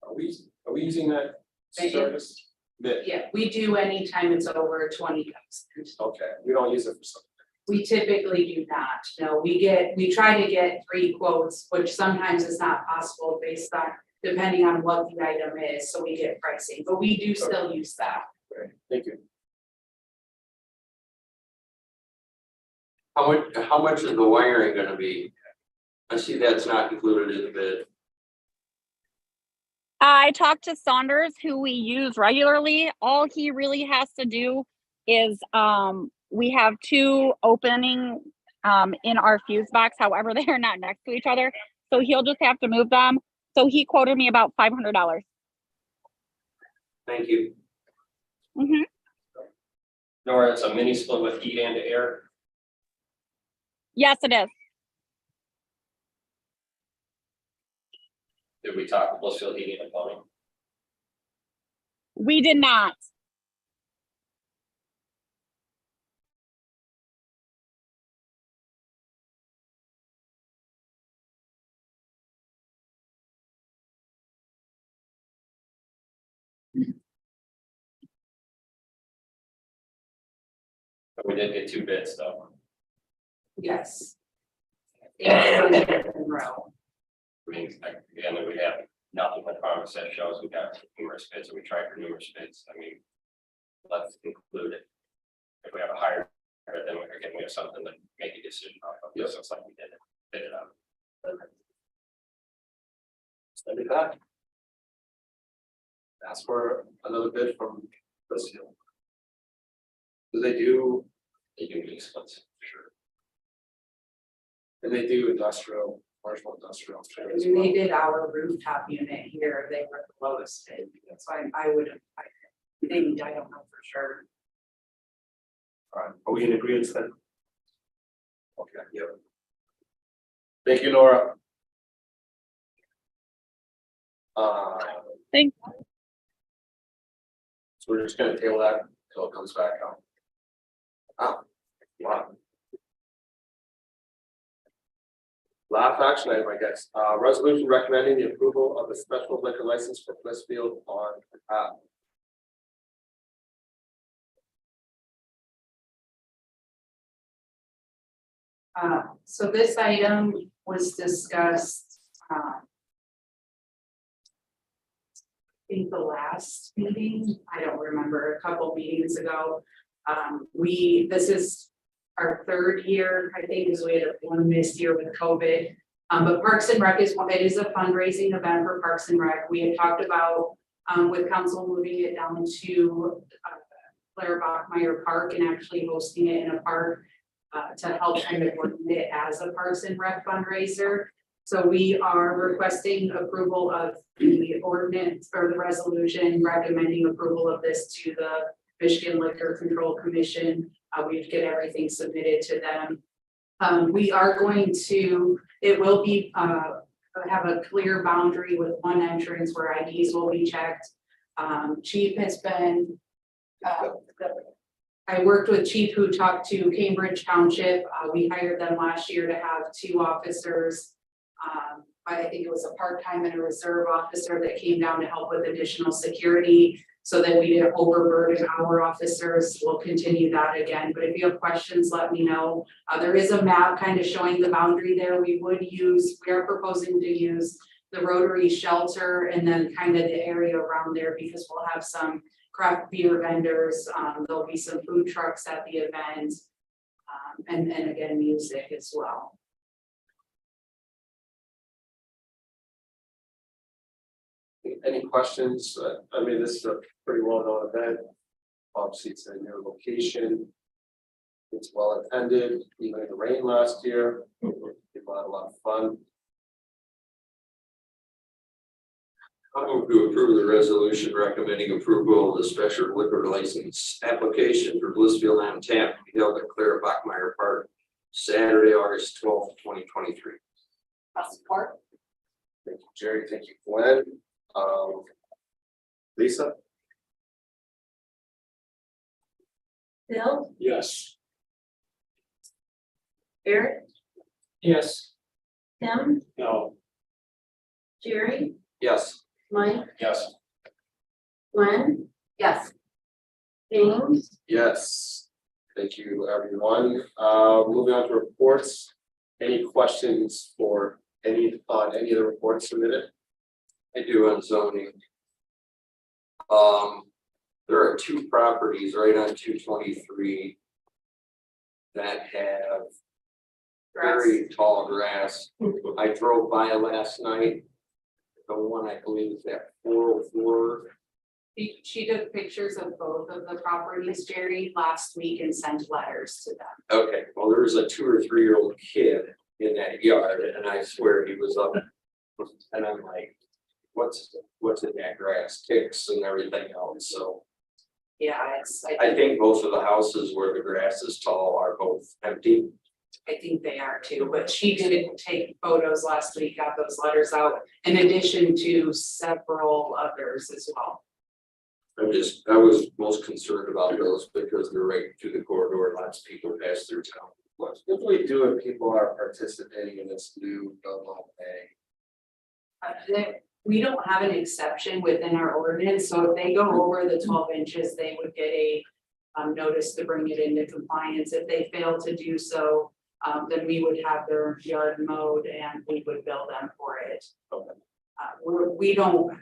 Are we using that service? Bid, Yeah, we do anytime it's over 20,000. okay, we don't use it for something. We typically do not. No, we try to get 3 quotes, which sometimes is not possible based on, depending on what the item is, so we get pricing, but we do still use that. Great, thank you. How much is the wiring gonna be? I see that's not included in the bid. I talked to Saunders, who we use regularly. All he really has to do is we have 2 opening in our fuse box. However, they are not next to each other. So he'll just have to move them. So he quoted me about $500. Thank you. Mm-hmm. Nora, it's a mini split with heat and air. Yes, it is. Did we talk to Blissfield Heating and Plumbing? We did not. But we did get 2 bids though. Yes. Monroe. I mean, again, we have nothing but pharmacy shows, we got numerous bids, and we tried for numerous bids, I mean. Let's include it. If we have a higher, then we have something to make a decision off of, yes, it's like we did it out. Send it back. ask for another bid from Blissfield. Do they do, They do be expensive, for sure. and they do industrial, commercial industrial. too as When well. they did our rooftop unit here, they were the lowest bid, that's why I would have, maybe, I don't know for sure. All right, are we in agreement then? Okay, yeah. Thank you, Nora. Thanks. So we're just gonna table that until it comes back out. Wow. Last action item, I guess, resolution recommending the approval of the special liquor license for Blissfield on app. So this item was discussed, I think the last meeting, I don't remember, a couple meetings ago. This is our third year, I think, because we had one missed year with COVID. But Parks and Rec it is a fundraising event for Parks and Rec. We had talked about, with council moving it down to Claire Bachmeyer Park and actually hosting it in a park to help kind of work it as a Parks and Rec fundraiser. So we are requesting approval of the ordinance or the resolution recommending approval of this to the Michigan Liquor Control Commission. We'd get everything submitted to them. We are going to, it will be, have a clear boundary with one entrance where IDs will be checked. Chief has been, I worked with Chief who talked to Cambridge Township. We hired them last year to have 2 officers. I think it was a part-time and a reserve officer that came down to help with additional security so that we didn't overburden our officers. We'll continue that again, but if you have questions, let me know. There is a map kind of showing the boundary there. We are proposing to use the Rotary shelter and then kind of the area around there because we'll have some craft beer vendors. There'll be some food trucks at the event. And again, music as well. Any questions? I mean, this is a pretty well-known event. Obviously, it's a new location. It's well attended, even in the rain last year. People had a lot of fun. I move to approve the resolution recommending approval of the special liquor license application for Blissfield on Tap to be held at Claire Bachmeyer Park, Saturday, August 12th, 2023. I'll support. Thank you, Jerry. Thank you, Glenn. Lisa? Bill, Yes. Eric, Yes. Tim, No. Jerry, Yes. Mike, Yes. Glenn, Yes. James, Yes. Thank you, everyone. Moving on to reports. Any questions for any of the reports submitted? I do on zoning. There are 2 properties right on 223 that have very tall grass. I drove by last night. The one I believe is at 404. She took pictures of both of the properties, Jerry, last week and sent letters to them. Okay, well, there was a 2 or 3 year old kid in that yard and I swear he was up. And I'm like, what's in that grass? Ticks and everything else, so. Yeah, I think both of the houses where the grass is tall are both empty. I think they are too, but she did take photos last week, got those letters out, in addition to several others as well. I was most concerned about those because they're right through the corridor, lots of people pass through town. What if we do if people are participating in this new double A? We don't have an exception within our ordinance, so if they go over the 12 inches, they would get a notice to bring it into compliance. If they fail to do so, then we would have their yard mowed and we would bill them for it. We don't,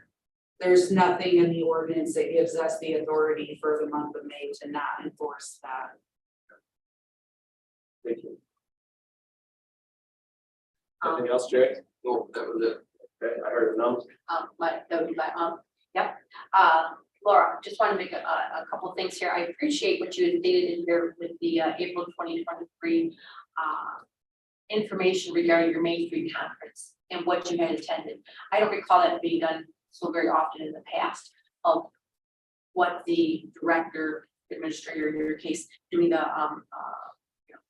there's nothing in the ordinance that gives us the authority for the month of May to not enforce that. Thank you. Anything else, Jay? Well, that was it. Okay, I heard none. That would be my, Laura, just want to make a couple of things here. I appreciate what you had stated in here with the April 2023 information regarding your Main Street conference and what you had attended. I don't recall that being done so very often in the past of what the director, administrator in your case, doing the you know,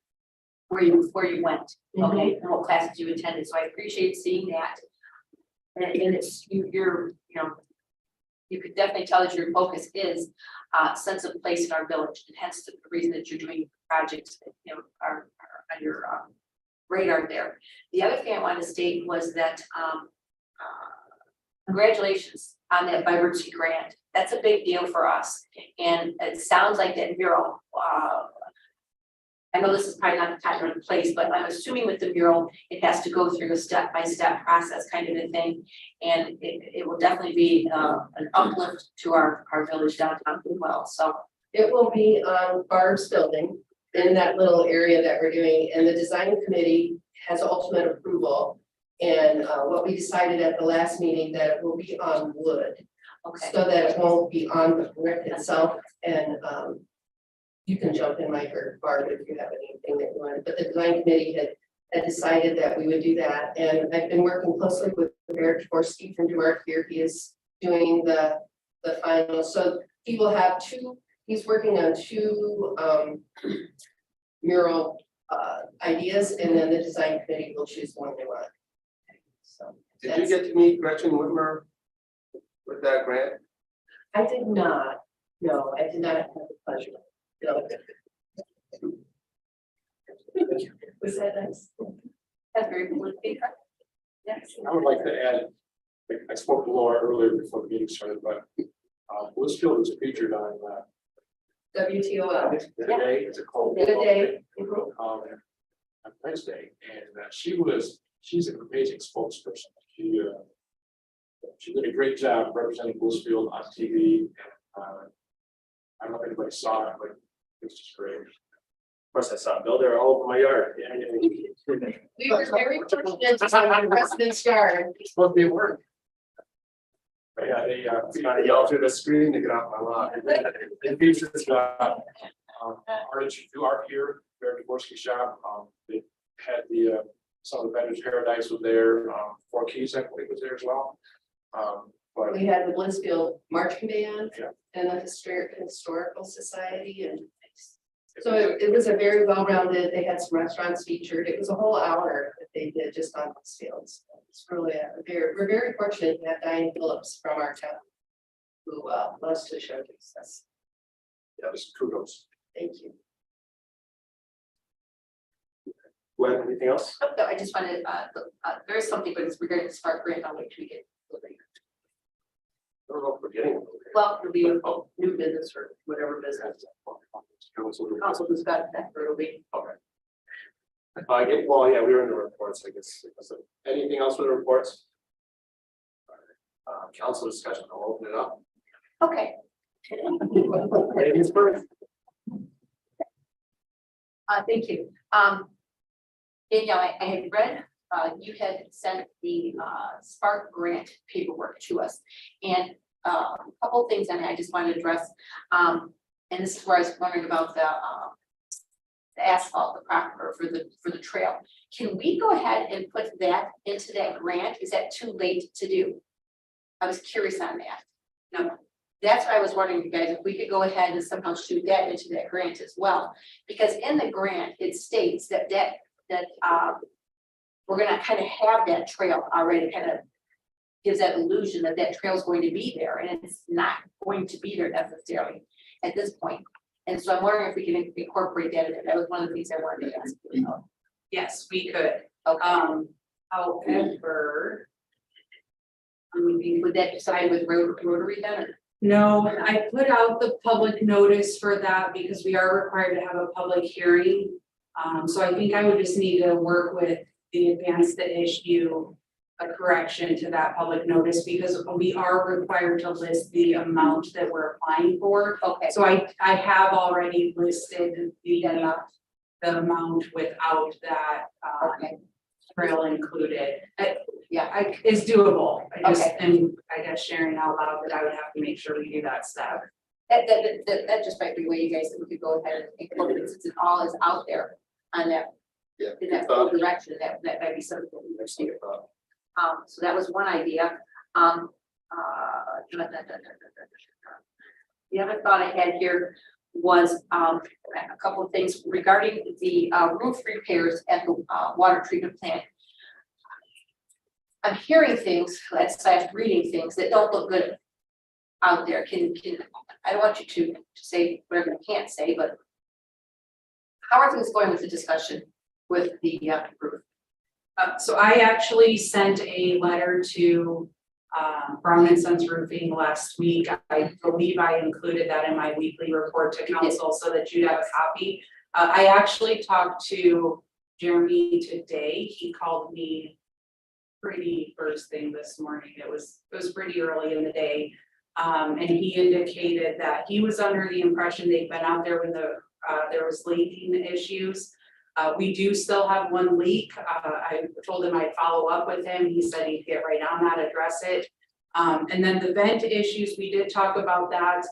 where you went, okay, and what classes you attended. So I appreciate seeing that. And it's you're you know, you could definitely tell that your focus is sense of place in our village, and hence the reason that you're doing projects that you know are on your radar there. The other thing I wanted to state was that congratulations on that vibrancy grant. That's a big deal for us, and it sounds like that mural. I know this is probably not the time or the place, but I'm assuming with the mural, it has to go through a step-by-step process kind of a thing. And it will definitely be an uplift to our village downtown as well, so. It will be on Barb's building in that little area that we're doing, and the design committee has ultimate approval. And what we decided at the last meeting, that it will be on wood, Okay, so that it won't be on the brick itself. And you can jump in, Mike or Barb, if you have anything that you want, but the design committee had decided that we would do that. And I've been working closely with Eric Dvorsky from Duarte here. He is doing the final, so he will have he's working on two mural ideas, and then the design committee will choose one they want. So Did you get to meet Gretchen Whitmer with that grant? I did not, no, I did not have the pleasure. No. Was that nice? that's very cool. Yes. I would like to add, I spoke to Laura earlier before the meeting started, but Blissfield was featured on WTOL. today, it's a cold. Good day. On Wednesday, and she's an amazing spokesperson. She did a great job representing Blissfield on TV. I don't know if anybody saw it, but it was just great. Of course, I saw Bill there all over my yard. We were very fortunate to have the president's yard. It's supposed to be at work. But yeah, they kind of yell through the screen to get off my lawn. It features artists who do art here, Barry Dvorsky shop. They had some of the vendors Paradise was there. Four Keys, I believe, was there as well. But We had the Blissfield marching band Yeah. and the historical society, and so it was a very well-rounded. They had some restaurants featured. It was a whole hour that they did just on Blissfield. So it's really we're very fortunate to have Diane Phillips from our town who loves to showcase us. yeah, just kudos. Thank you. Gwen, anything else? Oh, no, I just wanted, there's something, but it's regarding the Spark grant, I'll wait till we get. I don't know if we're getting. Well, it'll be a new business or whatever business. Council who's got that, or it'll be. Okay. Well, yeah, we were in the reports, I guess. So anything else with the reports? Council discussion, I'll open it up. Okay. Ladies first. Thank you. Danielle, I had read, you had sent the Spark grant paperwork to us, and a couple of things, and I just wanted to address. And this is where I was wondering about the asphalt, the proper for the trail. Can we go ahead and put that into that grant? Is that too late to do? I was curious on that. No, that's what I was wondering, you guys, if we could go ahead and somehow shoot that into that grant as well, because in the grant it states that we're gonna kind of have that trail already, kind of gives that illusion that that trail is going to be there, and it's not going to be there necessarily at this point. And so I'm wondering if we can incorporate that. That was one of the things I wanted to ask. Yes, we could. Okay. However, Would that be something with Rotary then? Or? no, I put out the public notice for that because we are required to have a public hearing. So I think I would just need to work with the advance to issue a correction to that public notice, because we are required to list the amount that we're applying for. Okay. So I have already listed the amount without that. Okay. trail included. Yeah. Is doable. I just, Okay. and I guess sharing out loud that I would have to make sure we do that step. That just might be where you guys, we could go ahead and incorporate it, since it all is out there on that, Yeah. in that whole direction, that might be something that we would see. So that was one idea. The other thought I had here was, a couple of things regarding the, roof repairs at the, water treatment plant. I'm hearing things, / reading things that don't look good out there. I don't want you to say whatever you can't say, but how are things going with the discussion with the roof? So I actually sent a letter to Brown and Sons Roofing last week. I believe I included that in my weekly report to council so that you'd have a copy. I actually talked to Jeremy today. He called me pretty first thing this morning. It was pretty early in the day. And he indicated that he was under the impression they'd been out there when there was leaking issues. We do still have one leak. I told him I'd follow up with him. He said he'd get right on that, address it. And then the vent issues, we did talk about that.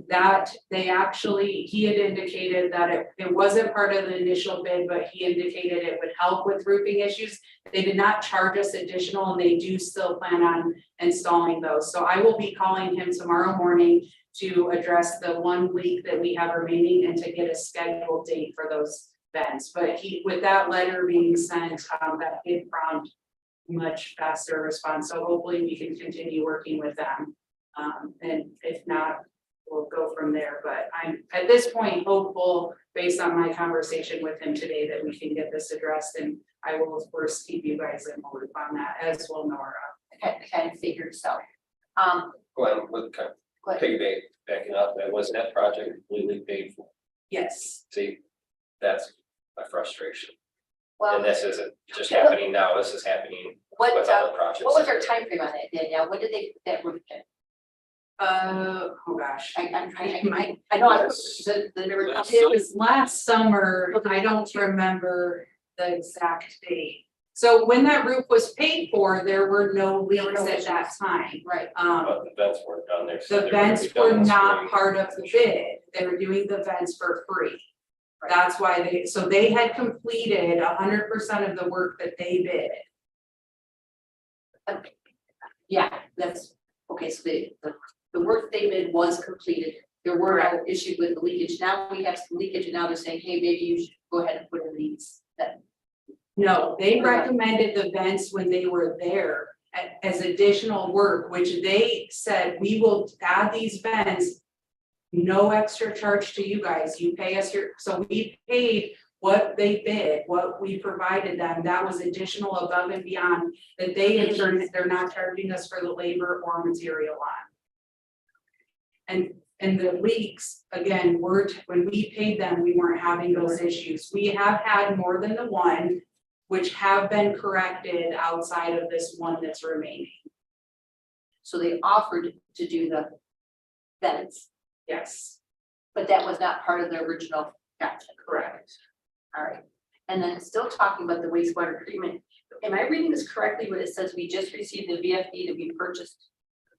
That he had indicated that it wasn't part of the initial bid, but he indicated it would help with roofing issues. They did not charge us additional, and they do still plan on installing those. So I will be calling him tomorrow morning to address the one leak that we have remaining and to get a scheduled date for those vents. But with that letter being sent, that did prompt much faster response. So hopefully we can continue working with them. And if not, we'll go from there. But I'm at this point hopeful, based on my conversation with him today, that we can get this addressed. And I will of course keep you guys in the loop on that, as will Nora. I kind of figured so. Glenn, with kind of backing up, that was that project completely paid for. Yes. See, that's my frustration. Well, And this isn't just happening now, this is happening what with other projects. was our time frame on that, Danielle? When did they put that roof in? Oh gosh. I'm trying, I know I It was last summer. I don't remember the exact date. So when that roof was paid for, there were no leaks at that time. right. But the vents weren't done there. so The they were gonna vents be done were this not spring. part of the bid. They were doing the vents for free. That's why they had completed 100% of the work that they bid. Yeah, that's, okay, so the work they did was completed. There were no issues with the leakage. Now we have some leakage and now they're saying, hey, maybe you should go ahead and put in these. No, they recommended the vents when they were there as additional work, which they said, we will add these vents. No extra charge to you guys. You pay us so we paid what they bid, what we provided them. That was additional above and beyond that they in turn, they're not charging us for the labor or material on. And the leaks, again, when we paid them, we weren't having those issues. We have had more than the one, which have been corrected outside of this one that's remaining. So they offered to do the vents, Yes, but that was not part of the original. Gotcha. correct. All right. And then still talking about the wastewater treatment. Am I reading this correctly when it says we just received the VFD to be purchased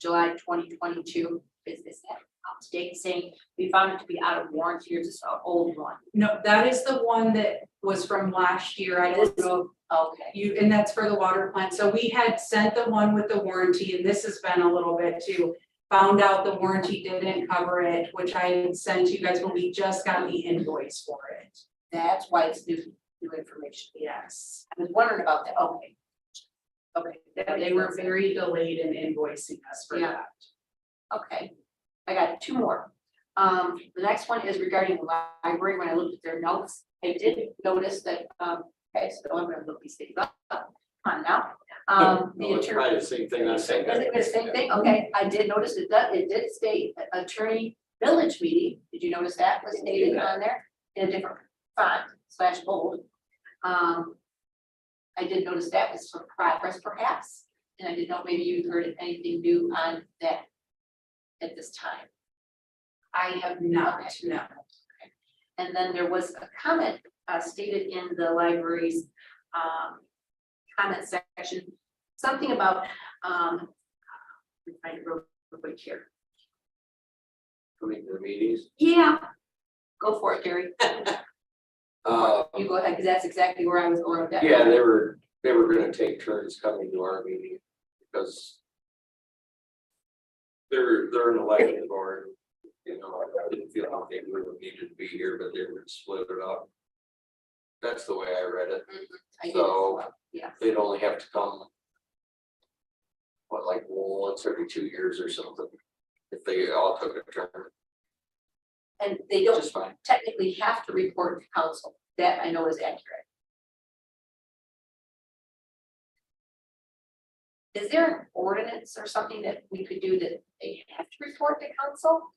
July 2022? Is that up to date, saying we found it to be out of warranty, or just an old one? No, that is the one that was from last year. I don't know. Okay. And that's for the water plant. So we had sent the one with the warranty, and this has been a little bit too. Found out the warranty didn't cover it, which I had sent you guys, but we just got the invoice for it. That's why it's new information. Yes. I was wondering about that. Okay. Okay. Yeah, they were very delayed in invoicing us for Yeah. that. Okay. I got two more. The next one is regarding the library. When I looked at their notes, I did notice that, okay, so I'm gonna look these things up. Come on now. The It's attorney. probably the same thing, I'm saying. Is it the same thing? Okay, I did notice it did state attorney village meeting. Did you notice that was stated on there in a different font / bold? I did notice that was some progress perhaps, and I didn't know maybe you heard anything new on that at this time. I have not, Okay. no. And then there was a comment stated in the library's comment section, something about, let me find it real quick here. Coming to the meetings. Yeah, go for it, Jerry. Uh, You go ahead, because that's exactly where I was going with that. yeah, they were gonna take turns coming to our meeting because they're an elected board, you know, I didn't feel like they really needed to be here, but they were split it up. That's the way I read it. I did as So well, yeah. they'd only have to come. What, like once every 2 years or something, if they all took a turn, And they don't just fine. technically have to report to council. That I know is accurate. Is there an ordinance or something that we could do that they have to report to council?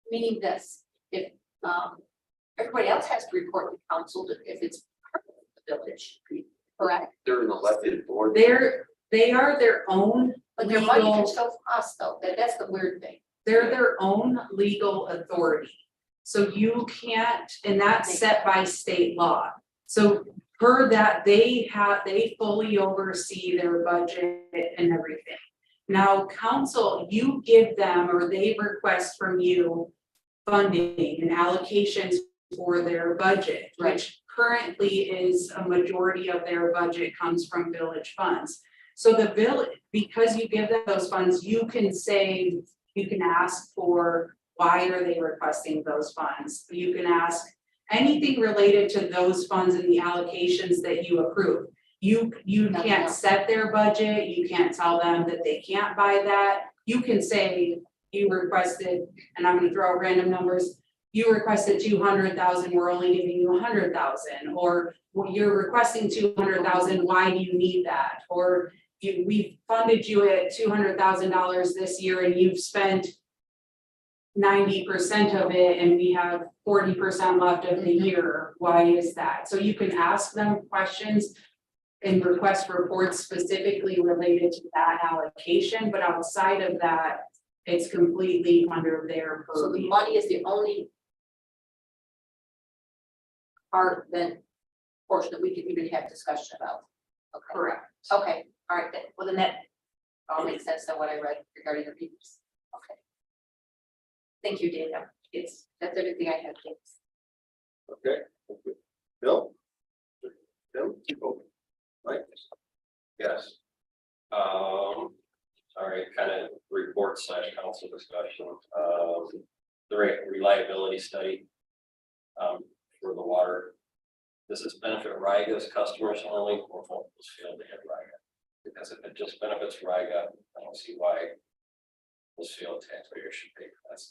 Meaning this, if everybody else has to report to council if it's part of the village, correct? They're an elected board. They are their own But their money legal, comes from us though, that's the weird thing. they're their own legal authority. So you can't, and that's set by state law. So per that, they fully oversee their budget and everything. Now, council, you give them, or they request from you funding and allocations for their budget, which currently is a majority of their budget comes from village funds. So the village, because you give them those funds, you can say, you can ask for, why are they requesting those funds? You can ask anything related to those funds and the allocations that you approve. You can't set their budget, you can't tell them that they can't buy that. You can say you requested, and I'm gonna throw out random numbers, you requested 200,000, we're only giving you 100,000, or well, you're requesting 200,000, why do you need that? Or we funded you at $200,000 this year and you've spent 90% of it and we have 40% left of the year. Why is that? So you can ask them questions and request reports specifically related to that allocation, but outside of that, it's completely under their So the purview. money is the only part that portion that we could even have discussion about. Okay. Correct. Okay, all right, then, well then that all makes sense to what I read regarding the people. Okay. Thank you, Dana. That's everything I have. Thanks. Okay, thank you. Bill? Bill? Mike? Yes. Sorry, kind of report / council discussion, the reliability study. For the water. Does this benefit Riga's customers only or both Blissfield and Riga? Because if it just benefits Riga, I don't see why Blissfield taxpayers should pay for that.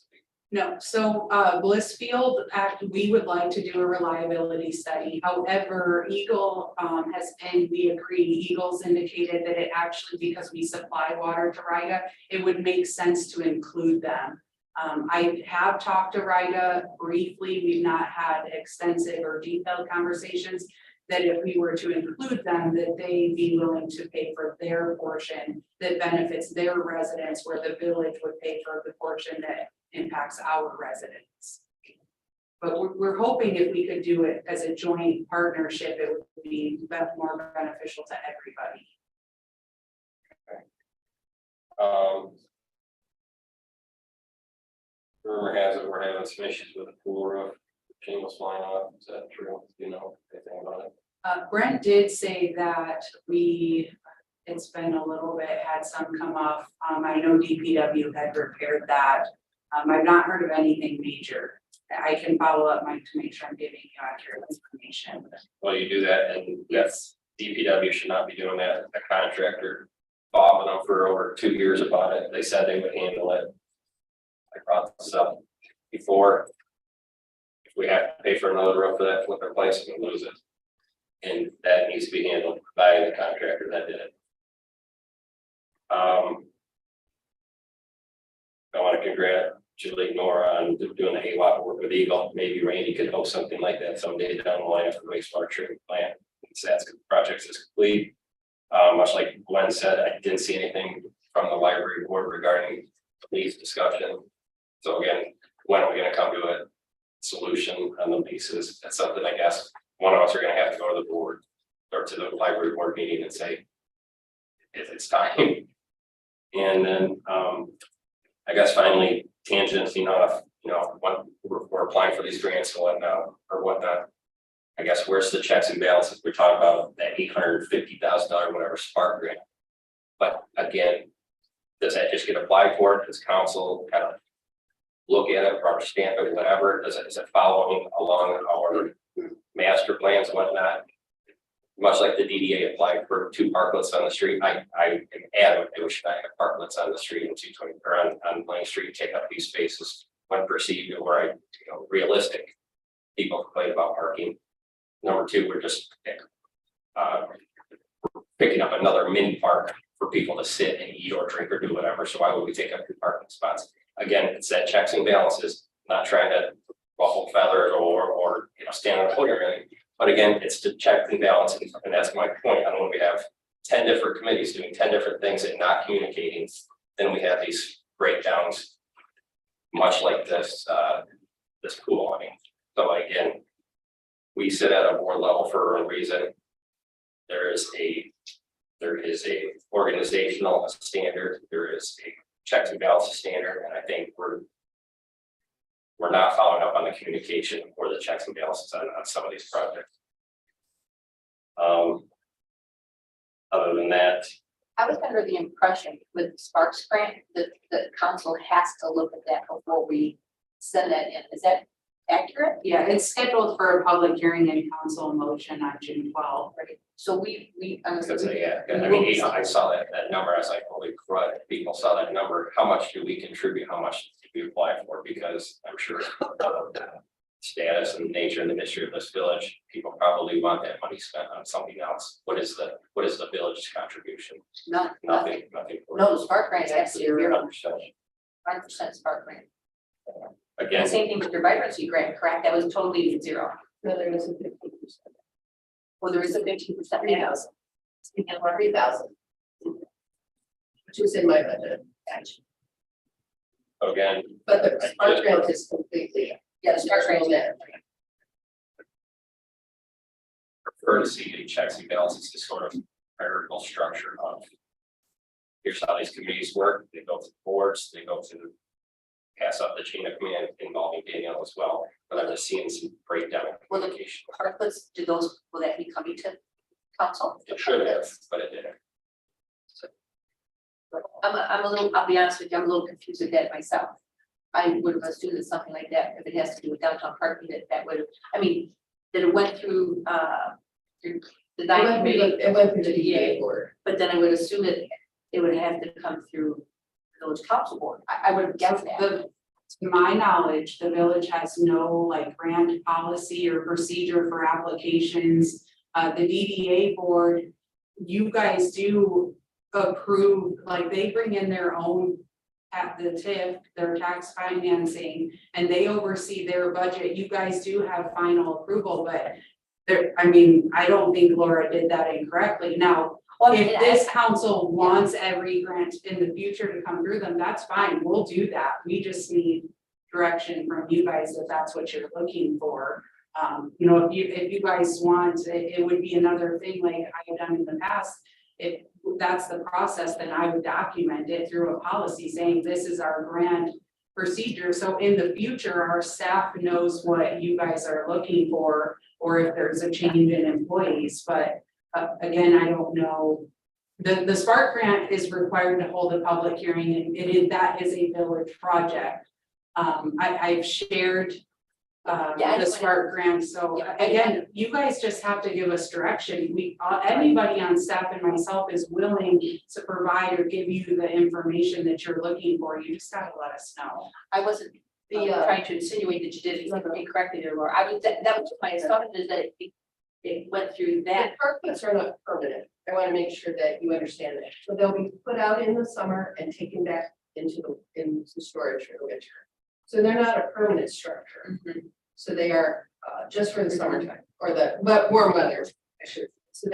No, so Blissfield, we would like to do a reliability study. However, Eagle has, and we agree, Eagle's indicated that it actually, because we supply water to Riga, it would make sense to include them. I have talked to Riga briefly. We've not had extensive or detailed conversations that if we were to include them, that they'd be willing to pay for their portion that benefits their residents, where the village would pay for the portion that impacts our residents. But we're hoping if we could do it as a joint partnership, it would be more beneficial to everybody. Rumor has it we're having some issues with the pool roof, shingles flying off. Is that true? Do you know anything about it? Brent did say that it's been a little bit, had some come off. I know DPW had repaired that. I've not heard of anything major. I can follow up, Mike, to make sure I'm giving you accurate information. Well, you do that, and yes, DPW should not be doing that. A contractor bobbing them for over 2 years about it. They said they would handle it. I brought this up before. If we have to pay for another roof for that, flip replace it and lose it. And that needs to be handled by the contractor that did it. I want to congratulate Nora on doing the AWAP work with Eagle. Maybe Randy could host something like that someday down the line after the wastewater treatment plant. That's the project is complete. Much like Glenn said, I didn't see anything from the library board regarding the lease discussion. So again, when are we going to come to a solution on the leases? That's something I guess one of us are going to have to go to the board or to the library board meeting and say, it's time. And then, I guess finally, tangents, if, when we're applying for these grants and whatnot. I guess where's the checks and balances? We talked about that $850,000, whatever Spark grant. But again, does that just get applied for? Does council kind of look at it, rubber stamp it, whatever? Is it following along our master plans and whatnot? Much like the DDA applied for 2 parklets on the street, I am adamant that we should not have parklets on the street in 220 or on Main Street, take up these spaces when perceived or realistic. People complain about parking. Number 2, we're just picking up another mini park for people to sit and eat or drink or do whatever. So why would we take up 2 parking spots? Again, it's that checks and balances, not trying to ruffle feathers or stand on a podium or anything. But again, it's to check and balance, and that's my point. I don't want to have 10 different committees doing 10 different things and not communicating. Then we have these breakdowns, much like this pool. So again, we sit at a board level for a reason. There is a organizational standard. There is a checks and balances standard, and I think we're not following up on the communication or the checks and balances on some of these projects. Other than that, I was under the impression with Sparks grant that the council has to look at that before we send that in. Is that accurate? Yeah, it's scheduled for a public hearing and council motion on June 12th. Right. So we. I saw that number. I was like, holy crud, people saw that number. How much do we contribute? How much do we apply for? Because I'm sure the status and nature and the history of this village, people probably want that money spent on something else. What is the village's contribution? Nothing. Nothing. No, the Spark grant is absolutely 0%. 100% Spark grant. Again, And same thing with your vibrancy grant, correct? That was totally 0. No, there was a 15%. Well, there is a 15%. 3,000. Speaking of 3,000. Which was in my budget, actually. again, But the Spark grant is completely. Yeah, the Spark grant. prefer to see a checks and balances, this sort of hierarchical structure of here's how these committees work. They go to boards, they go to pass up the chain of command involving Danielle as well. But I'm just seeing some breakdown in Well, the communication. parklets, will that be coming to council? It should have, but it didn't. I'm a little, I'll be honest with you, I'm a little confused with that myself. I would have assumed that something like that, if it has to do with downtown parking, that would have, that it went through, the design committee. It went through the DDA board. But then I would assume that it would have to come through the village council board. I would have guessed that. To my knowledge, the village has no grant policy or procedure for applications. The DDA board, you guys do approve, they bring in their own at the TIF, their tax financing, and they oversee their budget. You guys do have final approval, but I don't think Laura did that incorrectly. Now, if this council wants every grant in the future to come through them, that's fine. We'll do that. We just need direction from you guys if that's what you're looking for. If you guys want, it would be another thing like I've done in the past. If that's the process, then I would document it through a policy saying this is our grant procedure. So in the future, our staff knows what you guys are looking for, or if there's a change in employees. But again, I don't know. The Spark grant is required to hold a public hearing, and that is a village project. I've shared the Spark grant. So again, you guys just have to give us direction. Anybody on staff and myself is willing to provide or give you the information that you're looking for. You just gotta let us know. I wasn't trying to insinuate that you did it incorrectly there, Laura. That was my assumption, is that it went through that. The parklets are not permanent. I want to make sure that you understand that. So they'll be put out in the summer and taken back into storage for the winter. So they're not a permanent structure. So they are just for the summertime but warm weather, I should. So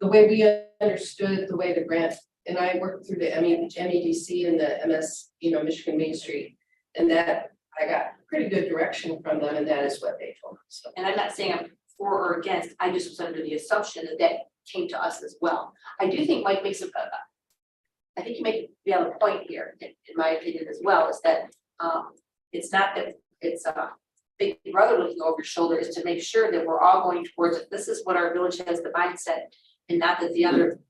the way we understood the way the grant, and I worked through the MEDC and the MS, Michigan Main Street, and that I got pretty good direction from them, and that is what they told me. So. And I'm not saying I'm for or against. I just was under the assumption that that came to us as well. I do think Mike makes I think you make a valid point here, in my opinion as well, is that, it's not that it's big brother looking over your shoulder, is to make sure that we're all going towards it. This is what our village has the mindset, and not that the other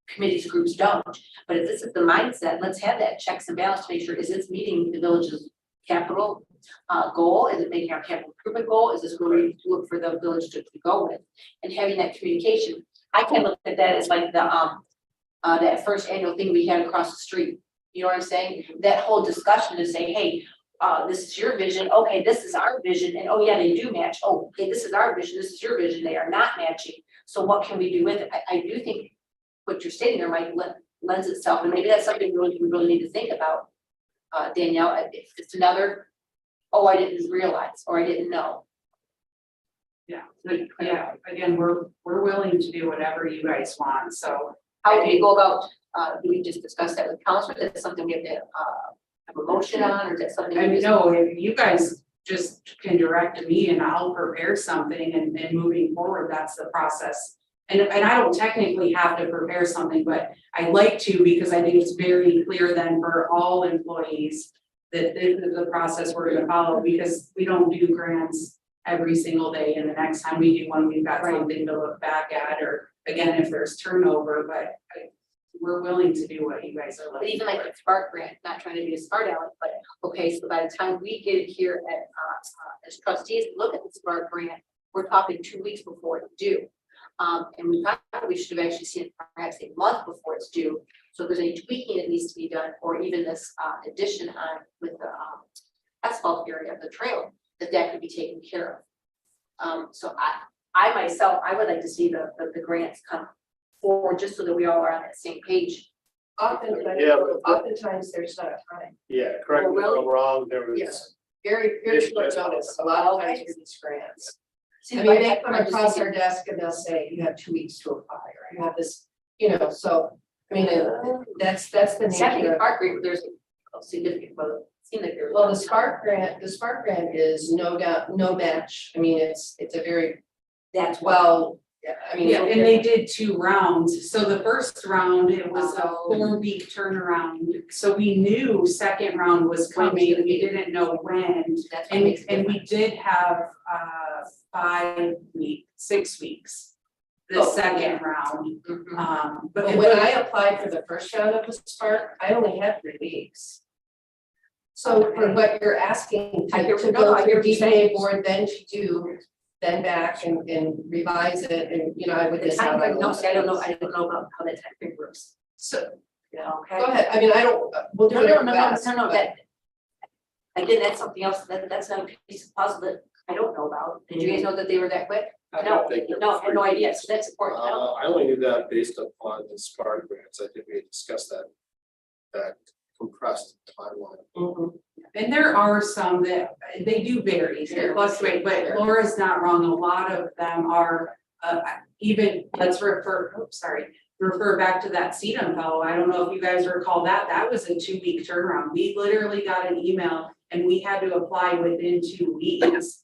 committees, groups don't. But if this is the mindset, let's have that checks and balance to make sure, is this meeting the village's capital goal? Is it making our capital improvement goal? Is this where we look for the village to go with? And having that communication, I can look at that as like the that first annual thing we had across the street. You know what I'm saying? That whole discussion to say, hey, this is your vision. Okay, this is our vision. And oh yeah, they do match. Oh, okay, this is our vision. This is your vision. They are not matching. So what can we do with it? I do think what you're stating there might lends itself, and maybe that's something we really need to think about. Danielle, if it's another, oh, I didn't realize, or I didn't know. Yeah, again, we're willing to do whatever you guys want, so. How do we go about, do we just discuss that with council, or is that something we have to, have a motion on, or is that something? I know if you guys just can direct me and I'll prepare something and moving forward, that's the process. And I don't technically have to prepare something, but I like to, because I think it's very clear then for all employees that this is the process we're gonna follow, because we don't do grants every single day, and the next time we do one, we've got something to look back at, or again, if there's turnover, but we're willing to do what you guys are But looking even like for. a Spark grant, not trying to be a smart aleck, but okay, so by the time we get it here at, as trustees, look at the Spark grant, we're talking 2 weeks before it's due. And we probably should have actually seen it perhaps a month before it's due. So if there's any tweaking that needs to be done, or even this, addition on with the, asphalt area of the trail, that could be taken care of. So I myself, I would like to see the grants come forward, just so that we all are on that same page. Oftentimes there's not time. Yeah, correct me if I'm wrong, there was. Yes. Very short Yes. notice, a lot of times for these grants. See, I mean, I they come just across think- our desk and they'll say, you have 2 weeks to apply, or you have this, so, I mean, that's the Second, nature the of. Spark grant, there's a significant, well, it seemed like there was. Well, the Spark grant is no doubt, no match. I mean, it's a very, That's well, I mean. Yeah, and they did 2 rounds. So the first round, it was a 4-week turnaround. So we knew second round was coming. We didn't know when. That's what And makes it and we different. did have 6 weeks. The Oh, second yeah. round, Mhm. but But when I applied for the first round of the Spark, I only had 3 weeks. So for what you're asking I hear to what- no, go I to hear your what you're DDA saying. board, then to do, then back and revise it, and I would The miss time out on frame, a no, lot see, I don't know, of I things. don't know about how that time frame works. So, Yeah, okay. go ahead, I mean, I don't, we'll do No, it no, in no, fast, no, but- that. Again, that's something else, that's not a piece of puzzle that I don't know about. Did you guys know that they were that quick? No, no, I had no idea, so that's important to know. I only knew that based upon the Spark grants. I think we had discussed that compressed timeline. Mhm. and there are some that they do vary, they fluctuate, but Laura's not wrong. A lot of them are even, refer back to that CEDAM fellow. I don't know if you guys recall that. That was a 2-week turnaround. We literally got an email and we had to apply within 2 weeks.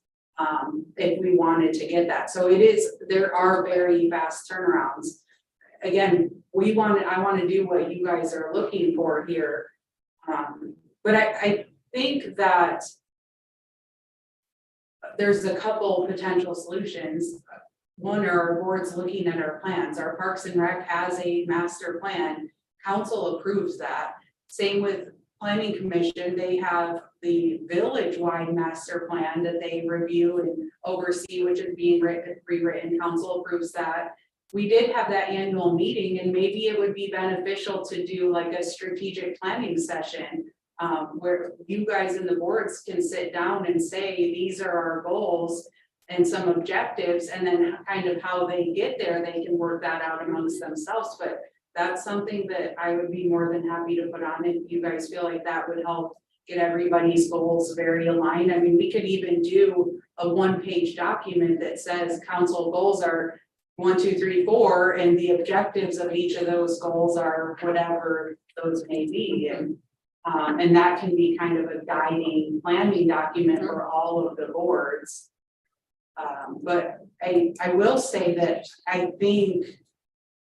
If we wanted to get that. So there are very fast turnarounds. Again, I want to do what you guys are looking for here. But I think that there's a couple potential solutions. One, our board's looking at our plans. Our Parks and Rec has a master plan. Council approves that. Same with Planning Commission, they have the village-wide master plan that they review and oversee, which is being rewritten. Council approves that. We did have that annual meeting, and maybe it would be beneficial to do like a strategic planning session where you guys in the boards can sit down and say, these are our goals and some objectives, and then kind of how they get there, they can work that out amongst themselves. But that's something that I would be more than happy to put on if you guys feel like that would help get everybody's goals very aligned. I mean, we could even do a 1-page document that says council goals are 1, 2, 3, 4, and the objectives of each of those goals are whatever those may be. And that can be kind of a guiding planning document for all of the boards. But I will say that I think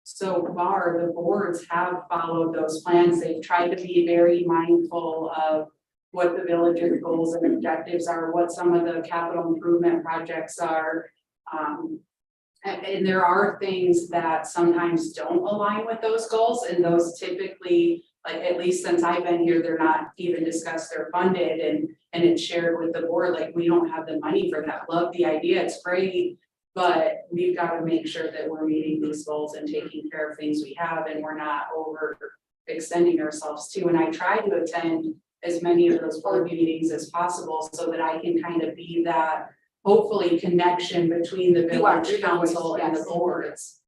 so far, the boards have followed those plans. They've tried to be very mindful of what the village's goals and objectives are, what some of the capital improvement projects are. And there are things that sometimes don't align with those goals, and those typically, like, at least since I've been here, they're not even discussed, they're funded, and it's shared with the board, like, we don't have the money for that. Love the idea, it's great, but we've got to make sure that we're meeting these goals and taking care of things we have, and we're not overextending ourselves too. And I try to attend as many of those board meetings as possible so that I can kind of be that, hopefully, connection between the village council and the boards.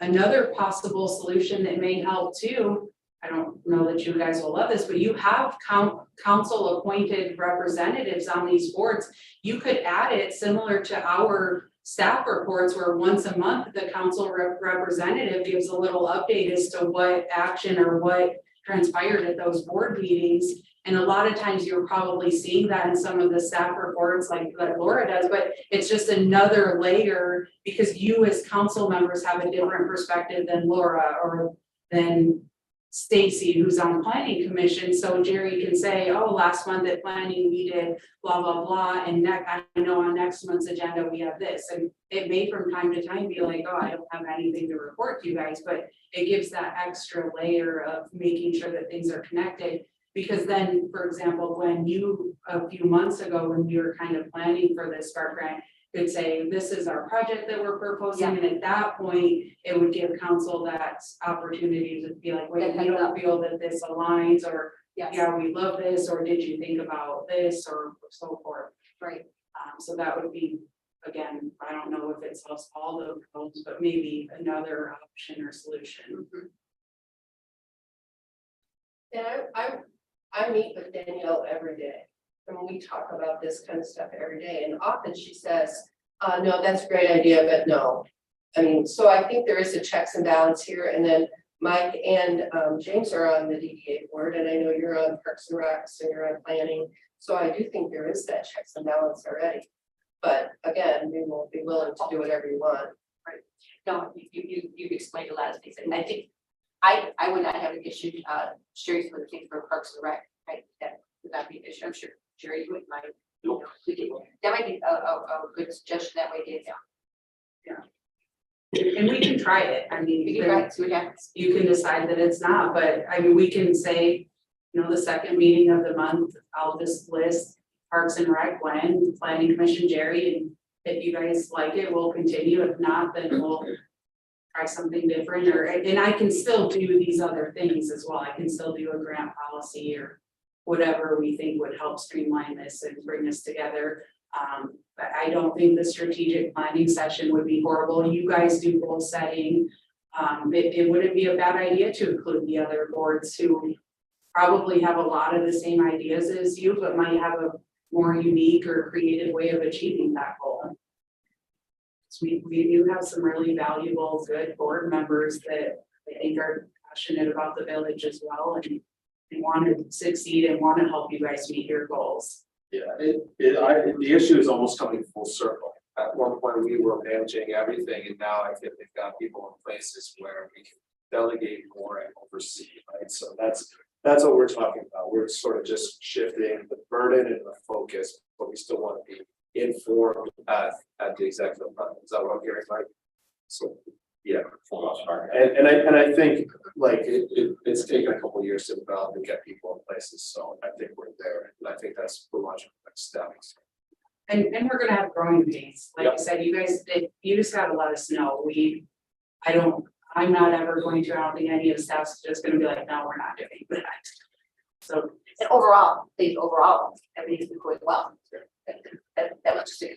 Another possible solution that may help too, I don't know that you guys will love this, but you have council appointed representatives on these boards. You could add it similar to our staff reports, where once a month, the council representative gives a little update as to what action or what transpired at those board meetings. And a lot of times you're probably seeing that in some of the staff reports like Laura does, but it's just another layer because you as council members have a different perspective than Laura or than Stacy, who's on planning commission. So Jerry can say, oh, last month at planning we did blah, blah, blah. And I know on next month's agenda, we have this. And it may from time to time be like, oh, I don't have anything to report to you guys, but it gives that extra layer of making sure that things are connected. Because then, for example, when you, a few months ago, when we were kind of planning for this spark grant, could say, this is our project that we're proposing. And at that point, it would give council that opportunity to be like, wait, we don't feel that this aligns, or yeah, we love this, or did you think about this, or so forth. Right. So that would be, again, I don't know if it solves all the problems, but maybe another option or solution. And I meet with Danielle every day, and we talk about this kind of stuff every day, and often she says, no, that's a great idea, but no. I mean, so I think there is a checks and balance here, and then Mike and James are on the DDA board, and I know you're on Parks and Recs and you're on planning, so I do think there is that checks and balance already. But again, we won't be willing to do whatever you want. Right. No, you've explained a lot of things, and I think I would not have an issue, sharing some of the things for Parks and Rec, right? That would not be an issue. I'm sure Jerry would mind. That might be a good suggestion that way, Danielle. And we can try it. I mean, You can try it, see what happens. you can decide that it's not, but I mean, we can say, you know, the second meeting of the month, I'll just list Parks and Rec, Gwen, Planning Commission, Jerry, and if you guys like it, we'll continue. If not, then we'll try something different, or, and I can still do these other things as well. I can still do a grant policy or whatever we think would help streamline this and bring us together. But I don't think the strategic planning session would be horrible. You guys do goal setting. It wouldn't be a bad idea to include the other boards who probably have a lot of the same ideas as you, but might have a more unique or creative way of achieving that goal. So we do have some really valuable, good board members that I think are passionate about the village as well, and they want to succeed and want to help you guys meet your goals. Yeah, the issue is almost coming full circle. At one point, we were managing everything, and now I think they've got people in places where we can delegate more and oversee, right? So that's what we're talking about. We're sort of just shifting the burden and the focus, but we still want to be informed at the executive level. Is that what I'm hearing, Mike? So, yeah. And I think like it's taken a couple of years to develop and get people in places. So I think we're there. And I think that's pretty much the next step. And we're gonna have growing pains. Like I Yep. said, you just gotta let us know. I'm not ever going to, I don't think any of the staff's just gonna be like, no, we're not doing that. So, And overall, everything's been going well. That was just a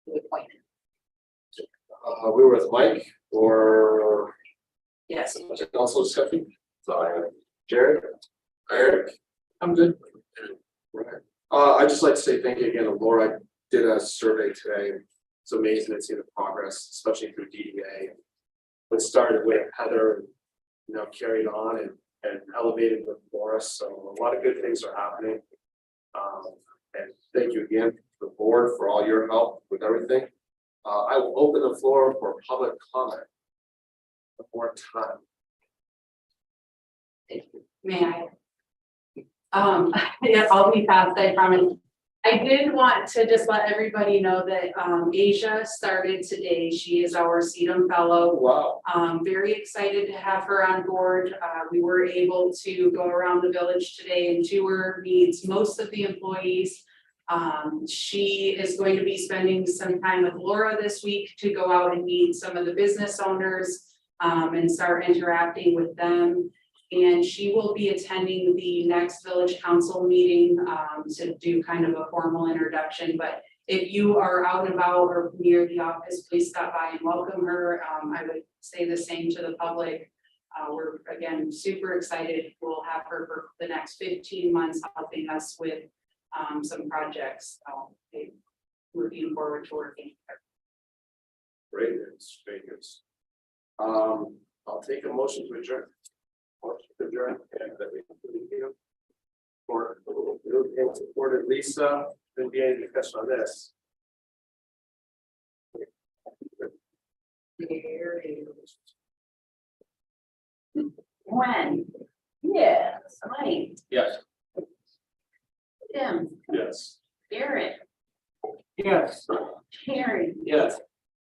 good point. We were with Mike or yes, also discussion. So Jared, Eric. I'm good. Right. I'd just like to say thank you again to Laura. I did a survey today. It's amazing to see the progress, especially through DDA. What started with Heather, you know, carried on and elevated with Laura. So a lot of good things are happening. And thank you again to the board for all your help with everything. I will open the floor for public comment. One more time. May I? Yeah, I'll be fast, I promise. I did want to just let everybody know that, Asia started today. She is our CEDAM fellow. Wow. Very excited to have her on board. We were able to go around the village today and tour, meet most of the employees. She is going to be spending some time with Laura this week to go out and meet some of the business owners, and start interacting with them. And she will be attending the next village council meeting, to do kind of a formal introduction. But if you are out and about or near the office, please stop by and welcome her. I would say the same to the public. We're again, super excited. We'll have her for the next 15 months helping us with, some projects. Looking forward to working. Great news, great news. I'll take a motion to adjourn. Motion to adjourn, and that we conclude here. For moved and supported Lisa, didn't be any discussion on this. Gwen. Yes, Mike, Yes. Tim, Yes. Garrett, Yes. Terry, Yes.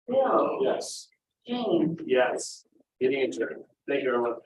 Bill, Yes. James. Yes. Meeting adjourned. Thank you, everyone.